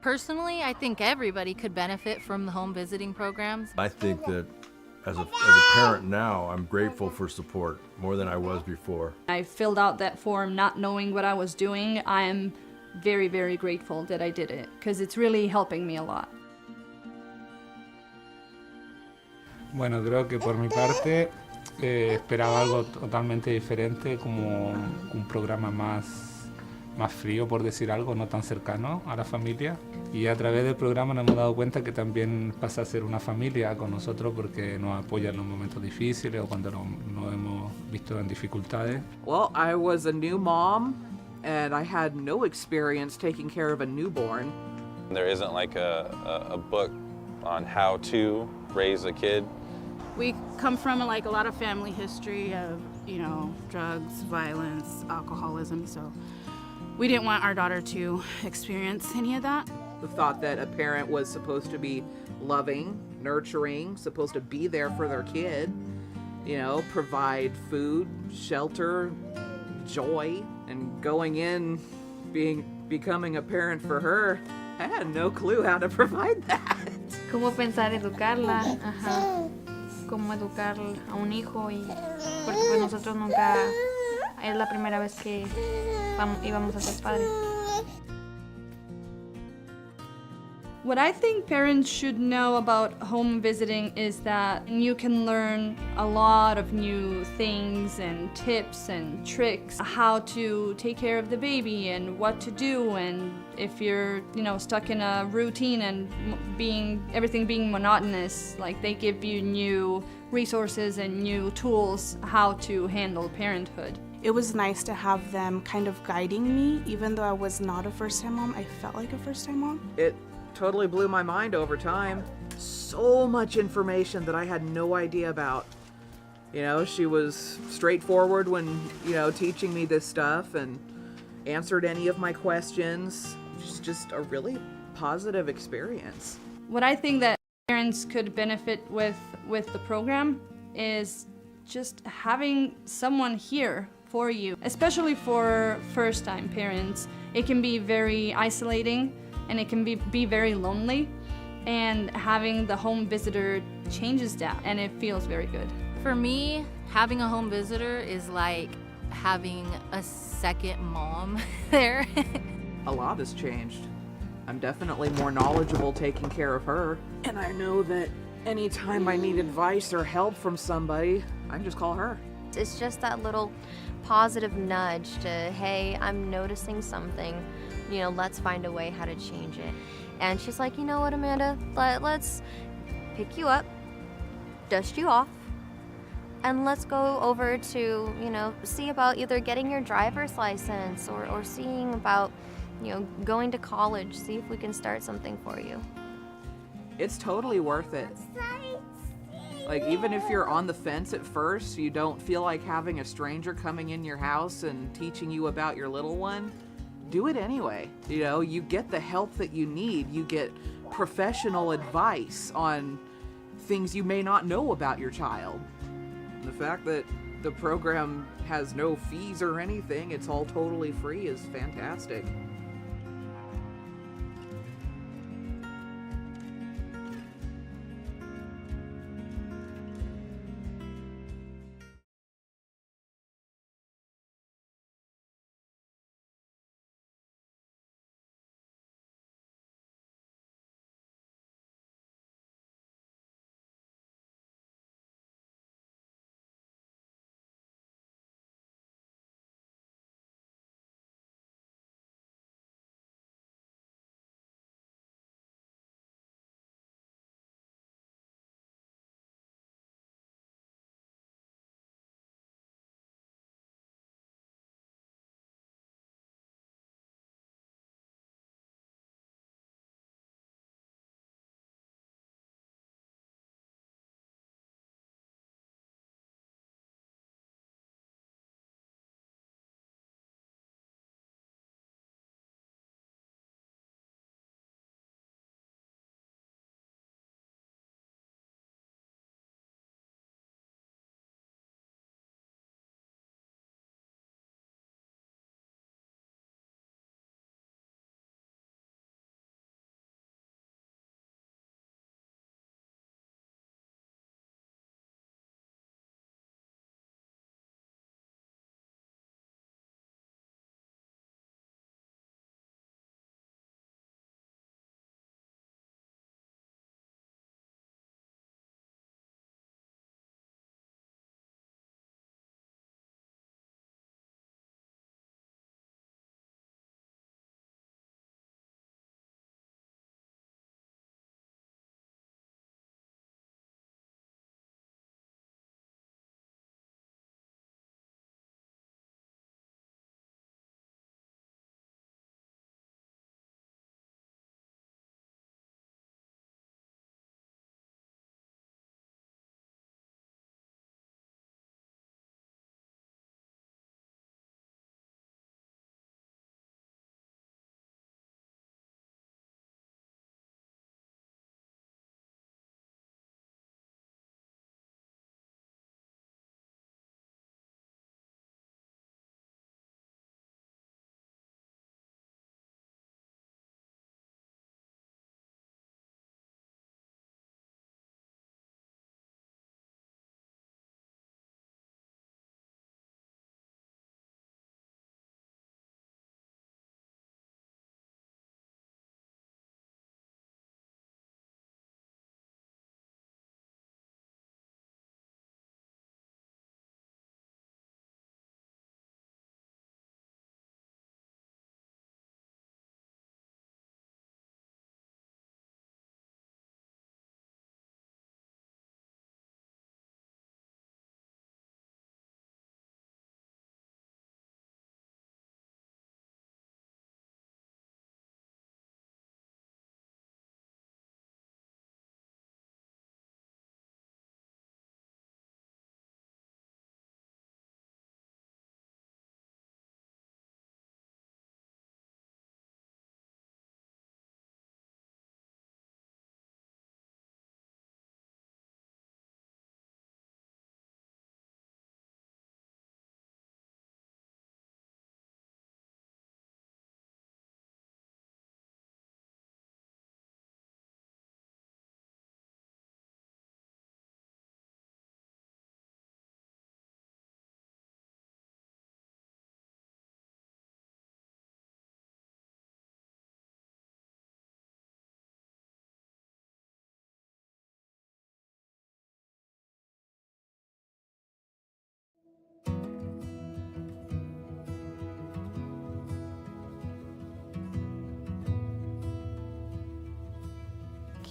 Personally, I think everybody could benefit from the home visiting programs. I think that as a parent now, I'm grateful for support more than I was before. I filled out that form not knowing what I was doing. I am very, very grateful that I did it because it's really helping me a lot. Bueno, creo que por mi parte esperaba algo totalmente diferente, como un programa más frío, por decir algo, no tan cercano a la familia. Y a través del programa nos hemos dado cuenta que también pasa a ser una familia con nosotros porque nos apoya en los momentos difíciles o cuando nos hemos visto en dificultades. Well, I was a new mom and I had no experience taking care of a newborn. There isn't like a book on how to raise a kid. We come from like a lot of family history of, drugs, violence, alcoholism, so we didn't want our daughter to experience any of that. The thought that a parent was supposed to be loving, nurturing, supposed to be there for their kid, provide food, shelter, joy, and going in, becoming a parent for her, I had no clue how to provide that. ¿Cómo pensar educarla? Ajá. Cómo educar a un hijo porque pues nosotros nunca, es la primera vez que íbamos a ser padres. What I think parents should know about home visiting is that you can learn a lot of new things and tips and tricks, how to take care of the baby and what to do, and if you're, stuck in a routine and everything being monotonous, like they give you new resources and new tools how to handle parenthood. It was nice to have them kind of guiding me, even though I was not a first-time mom. I felt like a first-time mom. It totally blew my mind over time. So much information that I had no idea about. She was straightforward when, teaching me this stuff and answered any of my questions. It's just a really positive experience. What I think that parents could benefit with the program is just having someone here for you, especially for first-time parents. It can be very isolating and it can be very lonely, and having the home visitor changes that and it feels very good. For me, having a home visitor is like having a second mom there. A lot has changed. I'm definitely more knowledgeable taking care of her. And I know that anytime I need advice or help from somebody, I can just call her. It's just that little positive nudge to, hey, I'm noticing something, let's find a way how to change it. And she's like, you know what, Amanda, let's pick you up, dust you off, and let's go over to, see about either getting your driver's license or seeing about, going to college, see if we can start something for you. It's totally worth it. Like, even if you're on the fence at first, you don't feel like having a stranger coming in your house and teaching you about your little one, do it anyway. You get the help that you need. You get professional advice on things you may not know about your child. The fact that the program has no fees or anything, it's all totally free, is fantastic.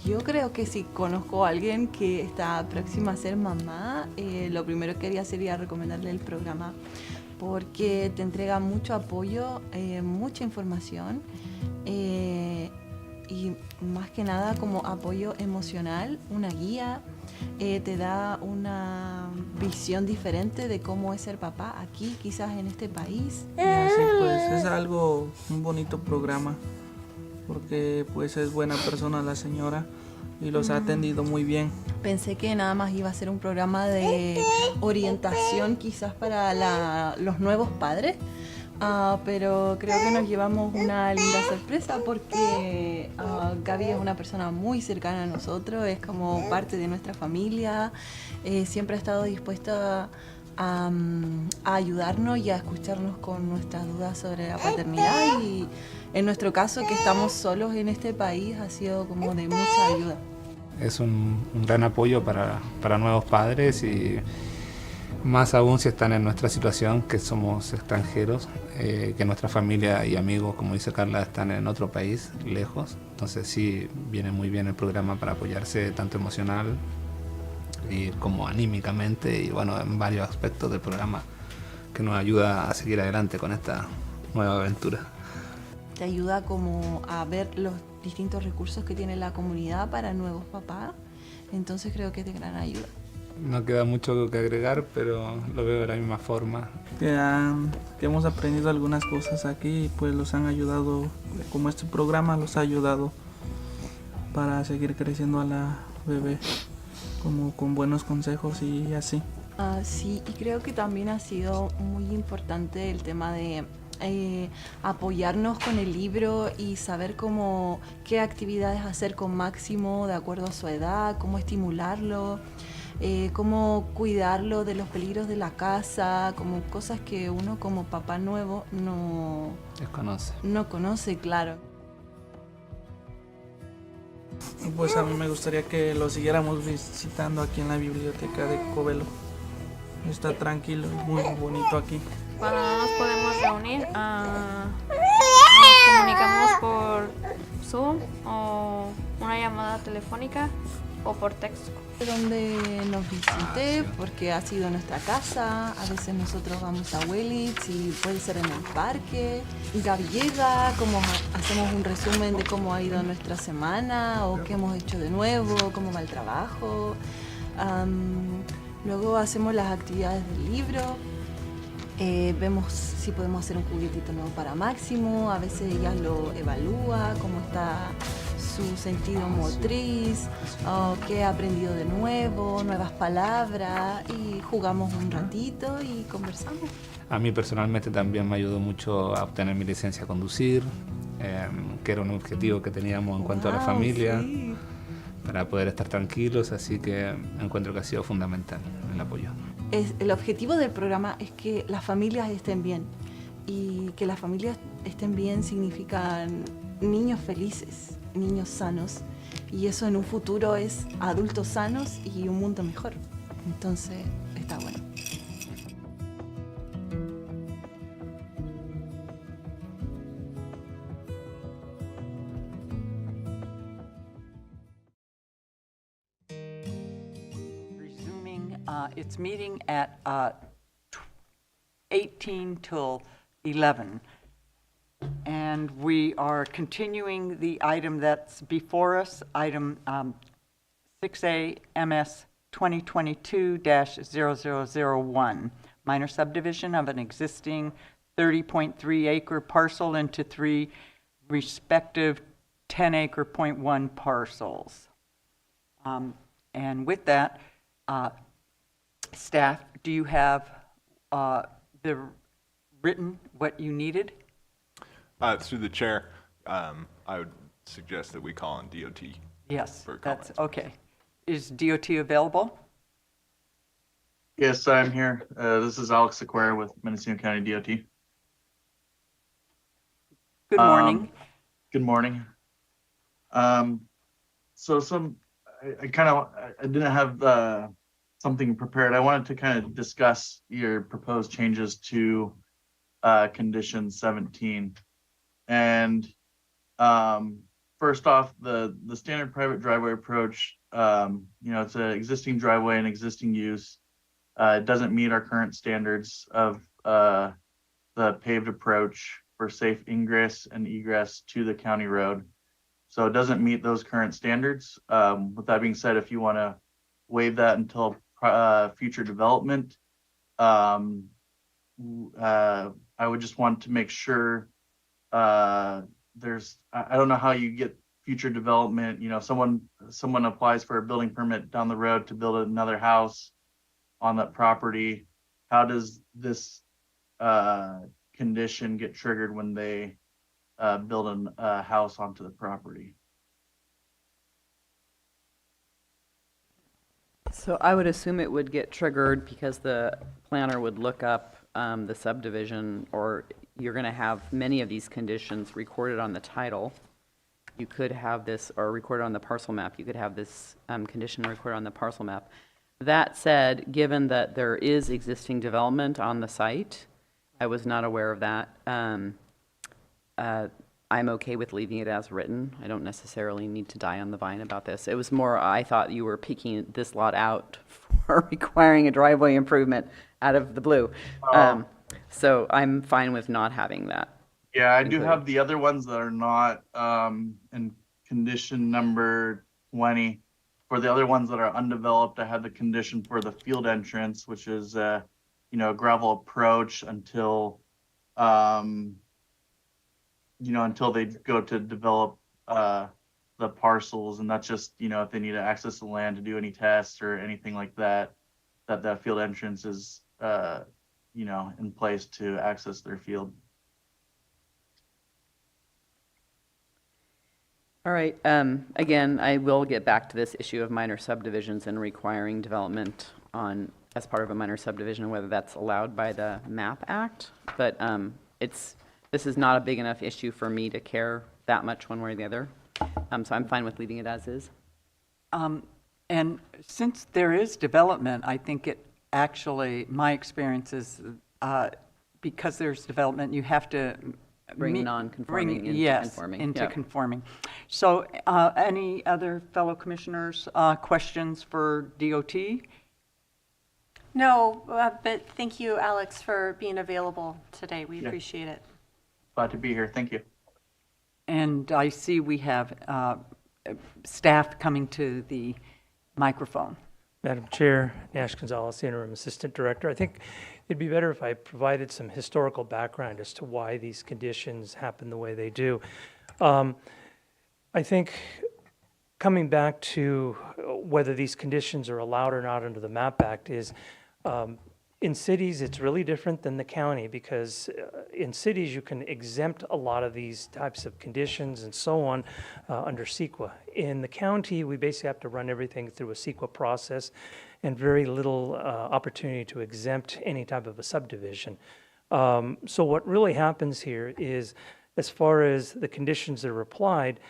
Yo creo que si conozco a alguien que está próxima a ser mamá, lo primero que haría sería recomendarle el programa porque te entrega mucho apoyo, mucha información y más que nada como apoyo emocional, una guía, te da una visión diferente de cómo es ser papá aquí, quizás en este país. Y así pues es un bonito programa porque pues es buena persona la señora y los ha atendido muy bien. Pensé que nada más iba a ser un programa de orientación quizás para los nuevos padres, pero creo que nos llevamos una linda sorpresa porque Gaby es una persona muy cercana a nosotros, es como parte de nuestra familia, siempre ha estado dispuesta a ayudarnos y a escucharnos con nuestras dudas sobre la paternidad y en nuestro caso que estamos solos en este país ha sido como de mucha ayuda. Es un gran apoyo para nuevos padres y más aún si están en nuestra situación, que somos extranjeros, que nuestra familia y amigos, como dice Carla, están en otro país, lejos. Entonces sí, viene muy bien el programa para apoyarse tanto emocional y como anímicamente y bueno, en varios aspectos del programa que nos ayuda a seguir adelante con esta nueva aventura. Te ayuda como a ver los distintos recursos que tiene la comunidad para nuevos papás, entonces creo que es de gran ayuda. No queda mucho que agregar, pero lo veo de la misma forma. Que hemos aprendido algunas cosas aquí y pues los han ayudado, como este programa los ha ayudado para seguir creciendo a la bebé, como con buenos consejos y así. Sí, y creo que también ha sido muy importante el tema de apoyarnos con el libro y saber qué actividades hacer con Máximo de acuerdo a su edad, cómo estimularlo, cómo cuidarlo de los peligros de la casa, como cosas que uno como papá nuevo no conoce, claro. Pues a mí me gustaría que lo siguiéramos visitando aquí en la biblioteca de Covelo. Está tranquilo, muy bonito aquí. Cuando no nos podemos reunir, nos comunicamos por Zoom o una llamada telefónica o por texto. Donde nos visite, porque ha sido nuestra casa, a veces nosotros vamos a Willits y puede ser en el parque. Gaby llega, hacemos un resumen de cómo ha ido nuestra semana o qué hemos hecho de nuevo, cómo va el trabajo. Luego hacemos las actividades del libro. Vemos si podemos hacer un juguetito nuevo para Máximo, a veces ella lo evalúa, cómo está su sentido motriz, qué ha aprendido de nuevo, nuevas palabras y jugamos un ratito y conversamos. A mí personalmente también me ayudó mucho a obtener mi licencia a conducir, que era un objetivo que teníamos en cuanto a la familia, sí, para poder estar tranquilos, así que encuentro que ha sido fundamental el apoyo. El objetivo del programa es que las familias estén bien y que las familias estén bien significan niños felices, niños sanos y eso en un futuro es adultos sanos y un mundo mejor. Entonces está bueno. It's meeting at 18 till 11. And we are continuing the item that's before us, item 6A MS 2022-0001, minor subdivision of an existing 30.3 acre parcel into 3 respective 10 acre .1 parcels. And with that, staff, do you have the written what you needed? Through the chair, I would suggest that we call on DOT. Yes, that's okay. Is DOT available? Yes, I'm here. This is Alex Sequeira with Mendocino County DOT. Good morning. Good morning. So I didn't have something prepared. I wanted to kind of discuss your proposed changes to condition 17. And first off, the standard private driveway approach, it's an existing driveway and existing use. It doesn't meet our current standards of the paved approach for safe ingress and egress to the county road. So it doesn't meet those current standards. With that being said, if you want to waive that until future development, I would just want to make sure I don't know how you get future development. Someone applies for a building permit down the road to build another house on that property. How does this condition get triggered when they build a house onto the property? So I would assume it would get triggered because the planner would look up the subdivision, or you're going to have many of these conditions recorded on the title. You could have this, or recorded on the parcel map. You could have this condition recorded on the parcel map. That said, given that there is existing development on the site, I was not aware of that. I'm okay with leaving it as written. I don't necessarily need to die on the vine about this. It was more, I thought you were picking this lot out for requiring a driveway improvement out of the blue. So I'm fine with not having that. Yeah, I do have the other ones that are not in condition number 20. For the other ones that are undeveloped, I had the condition for the field entrance, which is a gravel approach until until they go to develop the parcels, and that's just if they need to access the land to do any tests or anything like that, that field entrance is in place to access their field. All right. Again, I will get back to this issue of minor subdivisions and requiring development as part of a minor subdivision, whether that's allowed by the MAP Act. But this is not a big enough issue for me to care that much one way or the other. So I'm fine with leaving it as is. And since there is development, I think it actually, my experience is because there's development, you have to bring non-conforming into conforming. Into conforming. So any other fellow commissioners questions for DOT? No, but thank you, Alex, for being available today. We appreciate it. Glad to be here. Thank you. And I see we have staff coming to the microphone. Madam Chair, Nash Gonzalez, Interim Assistant Director. I think it'd be better if I provided some historical background as to why these conditions happen the way they do. I think coming back to whether these conditions are allowed or not under the MAP Act is, in cities, it's really different than the county, because in cities you can exempt a lot of these types of conditions and so on under CEQA. In the county, we basically have to run everything through a CEQA process and very little opportunity to exempt any type of a subdivision. So what really happens here is, as far as the conditions that are applied,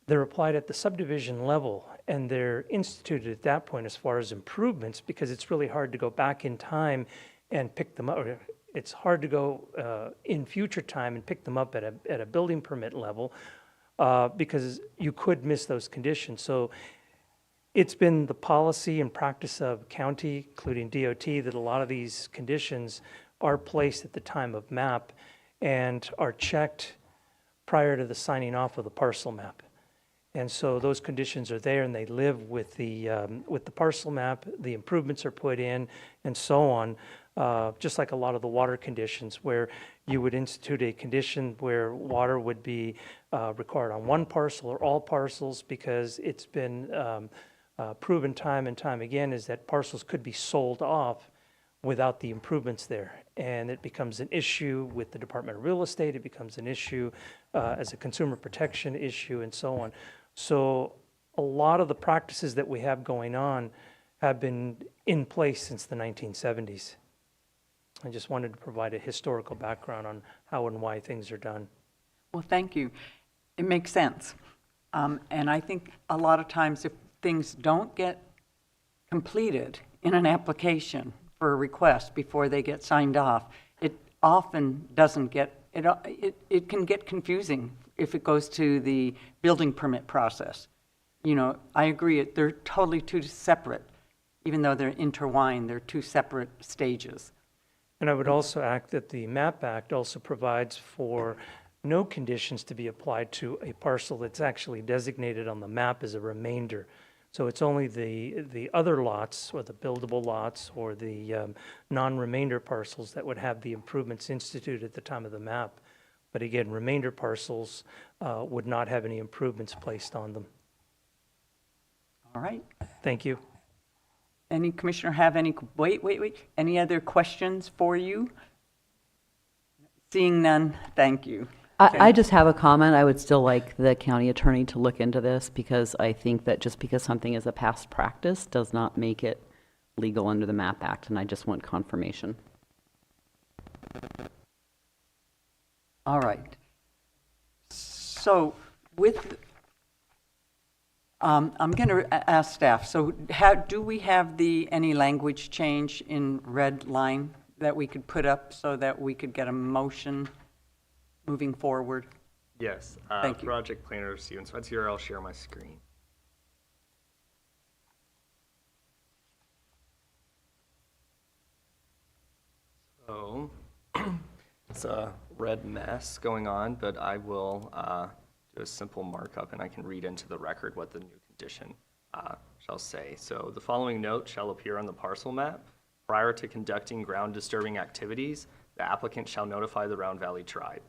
they're applied at the subdivision level, and they're instituted at that point as far as improvements, because it's really hard to go back in time and pick them up. It's hard to go in future time and pick them up at a building permit level because you could miss those conditions. So it's been the policy and practice of county, including DOT, that a lot of these conditions are placed at the time of map and are checked prior to the signing off of the parcel map. And so those conditions are there, and they live with the parcel map. The improvements are put in, and so on. Just like a lot of the water conditions, where you would institute a condition where water would be required on one parcel or all parcels, because it's been proven time and time again is that parcels could be sold off without the improvements there. And it becomes an issue with the Department of Real Estate. It becomes an issue as a consumer protection issue, and so on. So a lot of the practices that we have going on have been in place since the 1970s. I just wanted to provide a historical background on how and why things are done. Well, thank you. It makes sense. And I think a lot of times if things don't get completed in an application for a request before they get signed off, it often doesn't get, it can get confusing if it goes to the building permit process. You know, I agree, they're totally two separate, even though they're intertwined, they're two separate stages. And I would also act that the MAP Act also provides for no conditions to be applied to a parcel that's actually designated on the map as a remainder. So it's only the other lots, or the buildable lots, or the non-remainder parcels that would have the improvements instituted at the time of the map. But again, remainder parcels would not have any improvements placed on them. All right. Thank you. Any commissioner have any, wait, any other questions for you? Seeing none, thank you. I just have a comment. I would still like the county attorney to look into this, because I think that just because something is a past practice does not make it legal under the MAP Act, and I just want confirmation. All right. So with, I'm going to ask staff, so do we have any language change in red line that we could put up so that we could get a motion moving forward? Yes. Thank you. Project planner Steven Sweats here. I'll share my screen. So it's a red mess going on, but I will do a simple markup, and I can read into the record what the new condition shall say. So the following note shall appear on the parcel map. Prior to conducting ground disturbing activities, the applicant shall notify the Round Valley Tribe.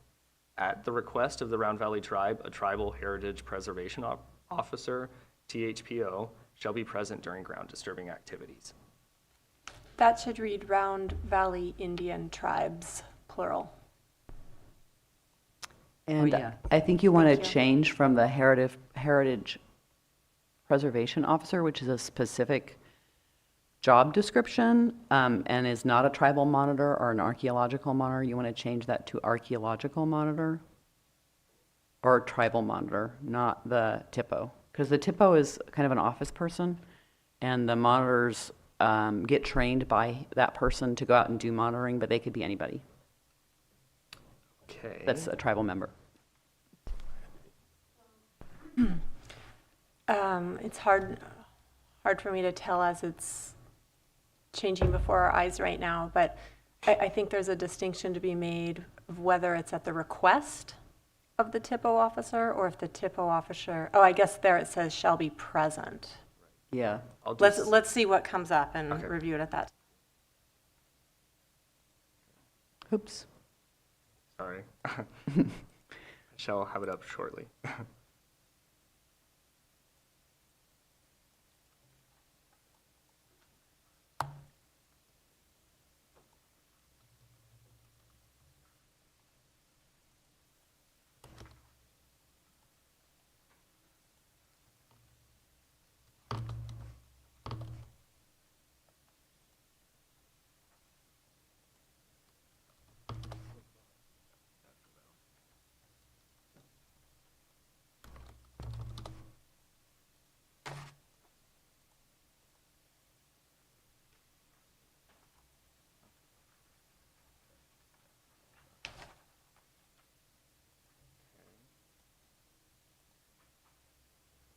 At the request of the Round Valley Tribe, a Tribal Heritage Preservation Officer, THPO, shall be present during ground disturbing activities. That should read Round Valley Indian Tribes, plural. And I think you want to change from the Heritage Preservation Officer, which is a specific job description, and is not a tribal monitor or an archaeological monitor. You want to change that to archaeological monitor or tribal monitor, not the TIPO. Because the TIPO is kind of an office person, and the monitors get trained by that person to go out and do monitoring, but they could be anybody. Okay. That's a tribal member. It's hard for me to tell as it's changing before our eyes right now, but I think there's a distinction to be made of whether it's at the request of the TIPO officer or if the TIPO officer, I guess there it says shall be present. Yeah. Let's see what comes up and review it at that. Oops. Sorry. I shall have it up shortly.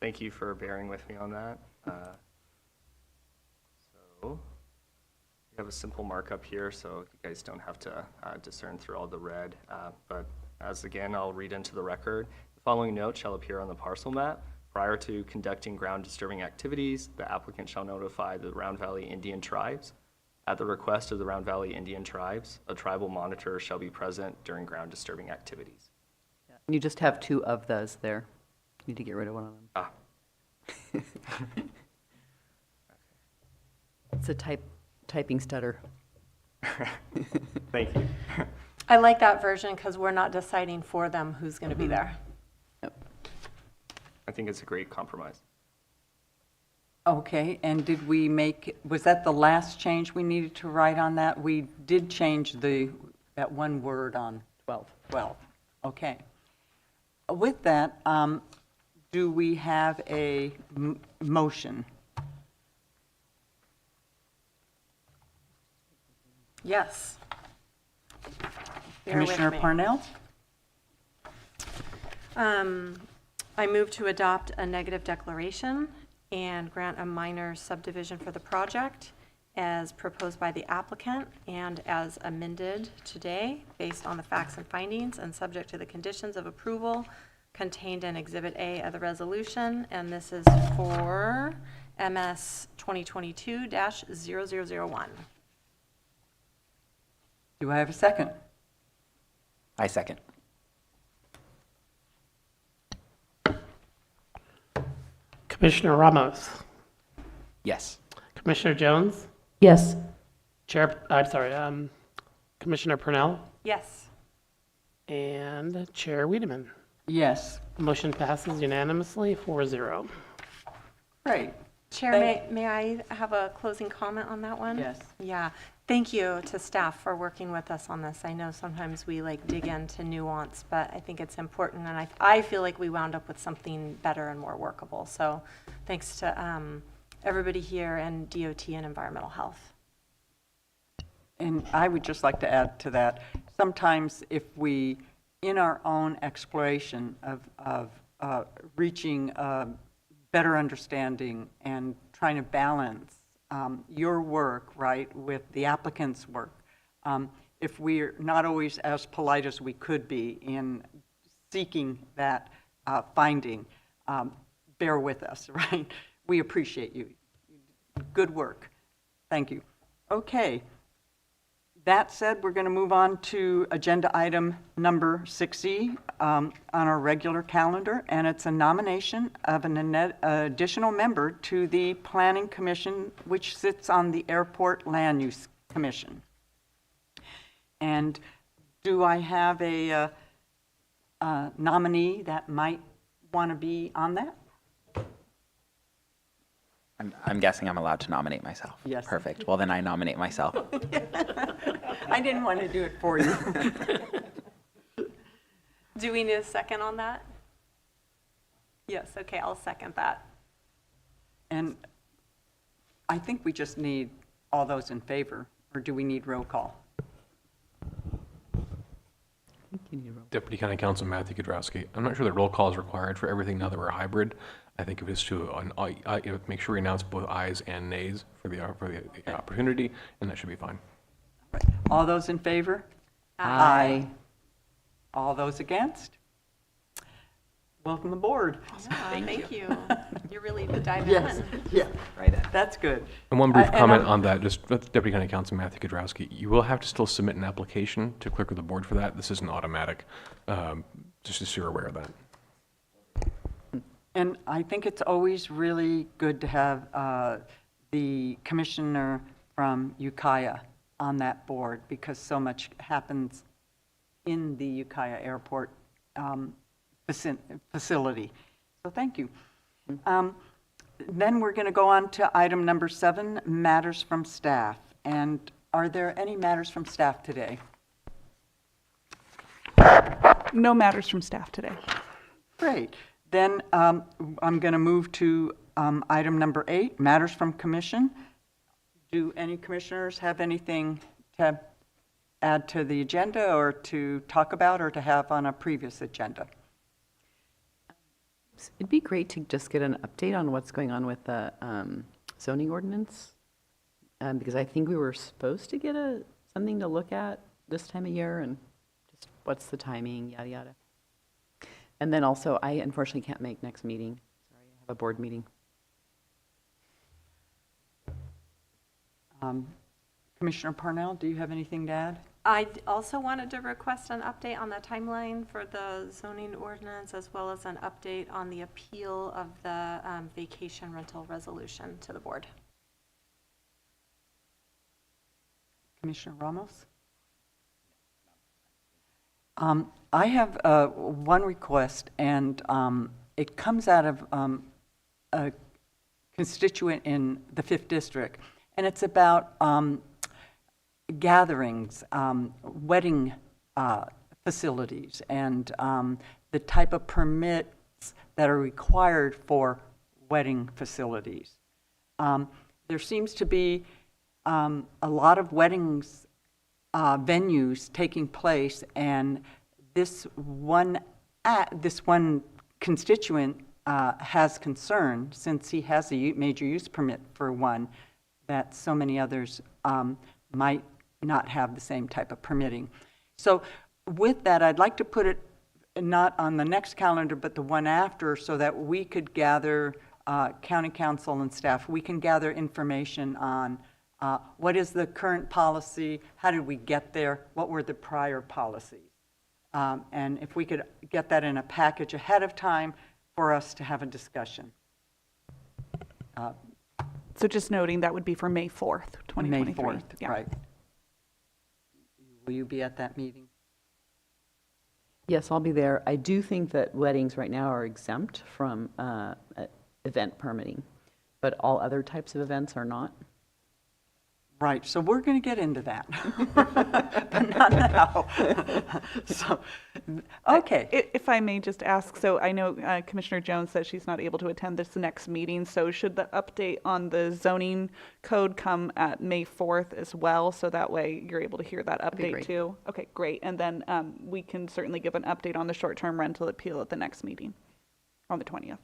Thank you for bearing with me on that. So we have a simple markup here, so you guys don't have to discern through all the red. But as again, I'll read into the record. The following note shall appear on the parcel map. Prior to conducting ground disturbing activities, the applicant shall notify the Round Valley Indian Tribes. At the request of the Round Valley Indian Tribes, a tribal monitor shall be present during ground disturbing activities. You just have two of those there. Need to get rid of one of them. It's a typing stutter. Thank you. I like that version because we're not deciding for them who's going to be there. Yep. I think it's a great compromise. Okay, and did we was that the last change we needed to write on that? We did change that one word on 12. Okay. With that, do we have a motion? Yes. Bear with Commissioner me. Parnell? I move to adopt a negative declaration and grant a minor subdivision for the project as proposed by the applicant and as amended today based on the facts and findings and subject to the conditions of approval contained in Exhibit A of the resolution. And this is for MS 2022-0001. Do I have a second? I second. Commissioner Ramos. Yes. Commissioner Jones. Yes. Commissioner Purnell Yes. and Chair Wiedemann. Yes. Motion passes unanimously 4-0. Great. Chair, may I have a closing comment on that one? Yes. Yeah. Thank you to staff for working with us on this. I know sometimes we dig into nuance, but I think it's important, and I feel like we wound up with something better and more workable. So thanks to everybody here and DOT and Environmental Health. And I would just like to add to that, sometimes if we, in our own exploration of reaching a better understanding and trying to balance your work, right, with the applicant's work, if we're not always as polite as we could be in seeking that finding, bear with us, right? We appreciate you. Good work. Thank you. Okay. That said, we're going to move on to agenda item number 6E on our regular calendar, and it's a nomination of an additional member to the Planning Commission, which sits on the Airport Land Use Commission. And do I have a nominee that might want to be on that? I'm guessing I'm allowed to nominate myself. Yes. Perfect. Well, then I nominate myself. I didn't want to do it for you. Do we need a second on that? Yes, okay, I'll second that. And I think we just need all those in favor, or do we need roll call? Deputy County Counsel Matthew Kudrowski. I'm not sure that roll call is required for everything now that we're hybrid. I think if it's to make sure we announce both ayes and nays for the opportunity, and that should be fine. All those in favor? Aye. All those against? Welcome aboard. Thank you. You're really diving Yes. in. Yeah. Right in. That's good. And one brief comment on that, just Deputy County Counsel Matthew Kudrowski, you will have to still submit an application to clerk of the board for that. This isn't automatic, just so you're aware of that. And I think it's always really good to have the commissioner from Ukiah on that board, because so much happens in the Ukiah Airport facility. So thank you. Then we're going to go on to item number 7, matters from staff. And are there any matters from staff today? No matters from staff today. Great. Then I'm going to move to item number 8, matters from commission. Do any commissioners have anything to add to the agenda or to talk about or to have on a previous agenda? It'd be great to just get an update on what's going on with the zoning ordinance, because I think we were supposed to get something to look at this time of year, and just what's the timing, yada, yada. And then also, I unfortunately can't make next meeting. Sorry, I have a board meeting. Commissioner Parnell, do you have anything to add? I also wanted to request an update on the timeline for the zoning ordinance, as well as an update on the appeal of the vacation rental resolution to the board. Commissioner Ramos? I have one request, and it comes out of a constituent in the 5th District, and it's about gatherings, wedding facilities, and the type of permits that are required for wedding facilities. There seems to be a lot of weddings venues taking place, and this one this one constituent has concern, since he has a major use permit for one, that so many others might not have the same type of permitting. So with that, I'd like to put it not on the next calendar, but the one after, so that we could gather, county council and staff, we can gather information on what is the current policy, how did we get there, what were the prior policies. And if we could get that in a package ahead of time for us to have a discussion. So just noting that would be for May 4th, 2023. May 4th, Yeah. right. Will you be at that meeting? Yes, I'll be there. I do think that weddings right now are exempt from event permitting, but all other types of events are not. Right, so we're going to get into that, but not now. So, okay. If I may just ask, so I know Commissioner Jones said she's not able to attend this next meeting, so should the update on the zoning code come at May 4th as well, so that way you're able to hear that update too? Okay, great. And then we can certainly give an update on the short-term rental appeal at the next meeting on the 20th.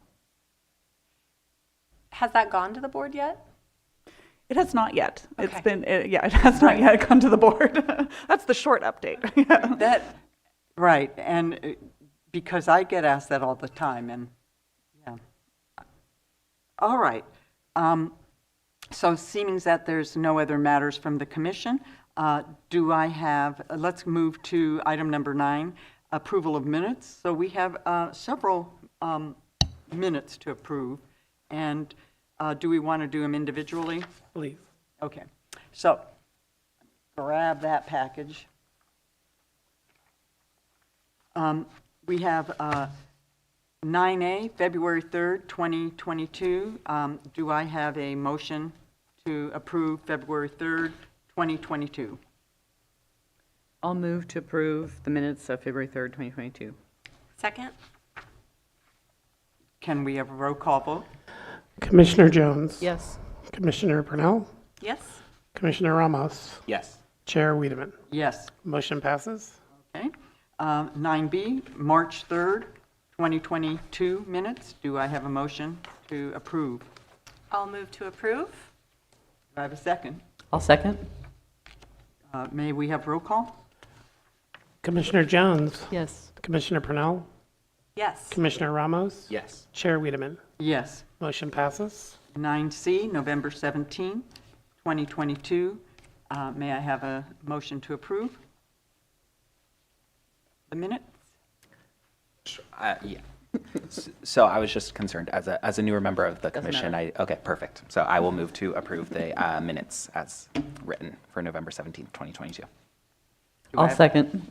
Has that gone to the board yet? It has not yet. Okay. It's been, it has not yet gone to the board. That's the short update. Right, and because I get asked that all the time, and yeah. All right. So seeming that there's no other matters from the commission, do I have, let's move to item number 9, approval of minutes. So we have several minutes to approve, and do we want to do them individually? Please. Okay, so grab that package. We have 9A, February 3rd, 2022. Do I have a motion to approve February 3rd, 2022? I'll move to approve the minutes of February 3rd, 2022. Second? Can we have a roll call vote? Commissioner Jones? Yes. Commissioner Purnell? Yes. Commissioner Ramos? Yes. Chair Wiedemann? Yes. Motion passes. Okay. 9B, March 3rd, 2022 minutes. Do I have a motion to approve? I'll move to approve. Do I have a second? I'll second. May we have roll call? Commissioner Jones? Yes. Commissioner Purnell? Yes. Commissioner Ramos? Yes. Chair Wiedemann? Yes. Motion passes. 9C, November 17, 2022. May I have a motion to approve the minutes? Yeah. So I was just concerned, as a newer member of the commission, okay, perfect. So I will move to approve the minutes as written for November 17th, 2022. I'll second.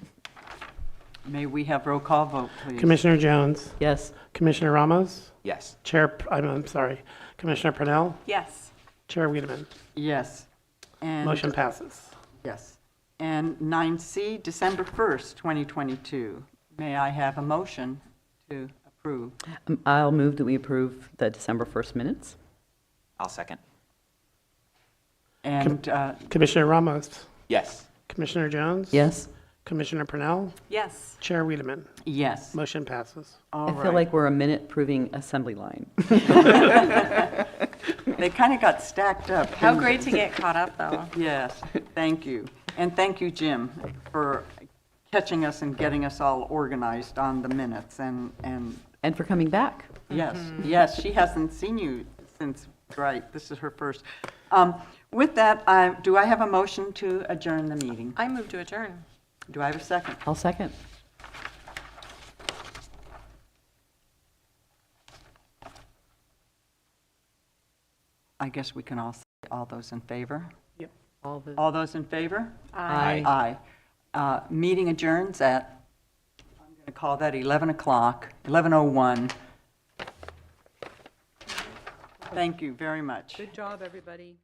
May we have roll call vote, please? Commissioner Jones? Yes. Commissioner Ramos? Yes. I'm sorry. Commissioner Purnell? Yes. Chair Wiedemann? Yes. And Motion passes. yes. And 9C, December 1st, 2022. May I have a motion to approve? I'll move that we approve the December 1st minutes. I'll second. And Commissioner Ramos? Yes. Commissioner Jones? Yes. Commissioner Purnell? Yes. Chair Wiedemann? yes. Motion passes. All I right. feel like we're a minute proving assembly line. They kind of got stacked up. How didn't great they? to get caught up, though. Yes, thank you. And thank you, Jim, for catching us and getting us all organized on the minutes. And And for coming back. yes, yes, she hasn't seen you since, right, this is her first. With that, do I have a motion to adjourn the meeting? I move to adjourn. Do I have a second? I'll second. I guess we can all say all those in favor? Yep. All those in favor? Aye. Aye. Meeting adjourns at, I'm going to call that 11 o'clock, 11:01. Thank you very much. Good job, everybody.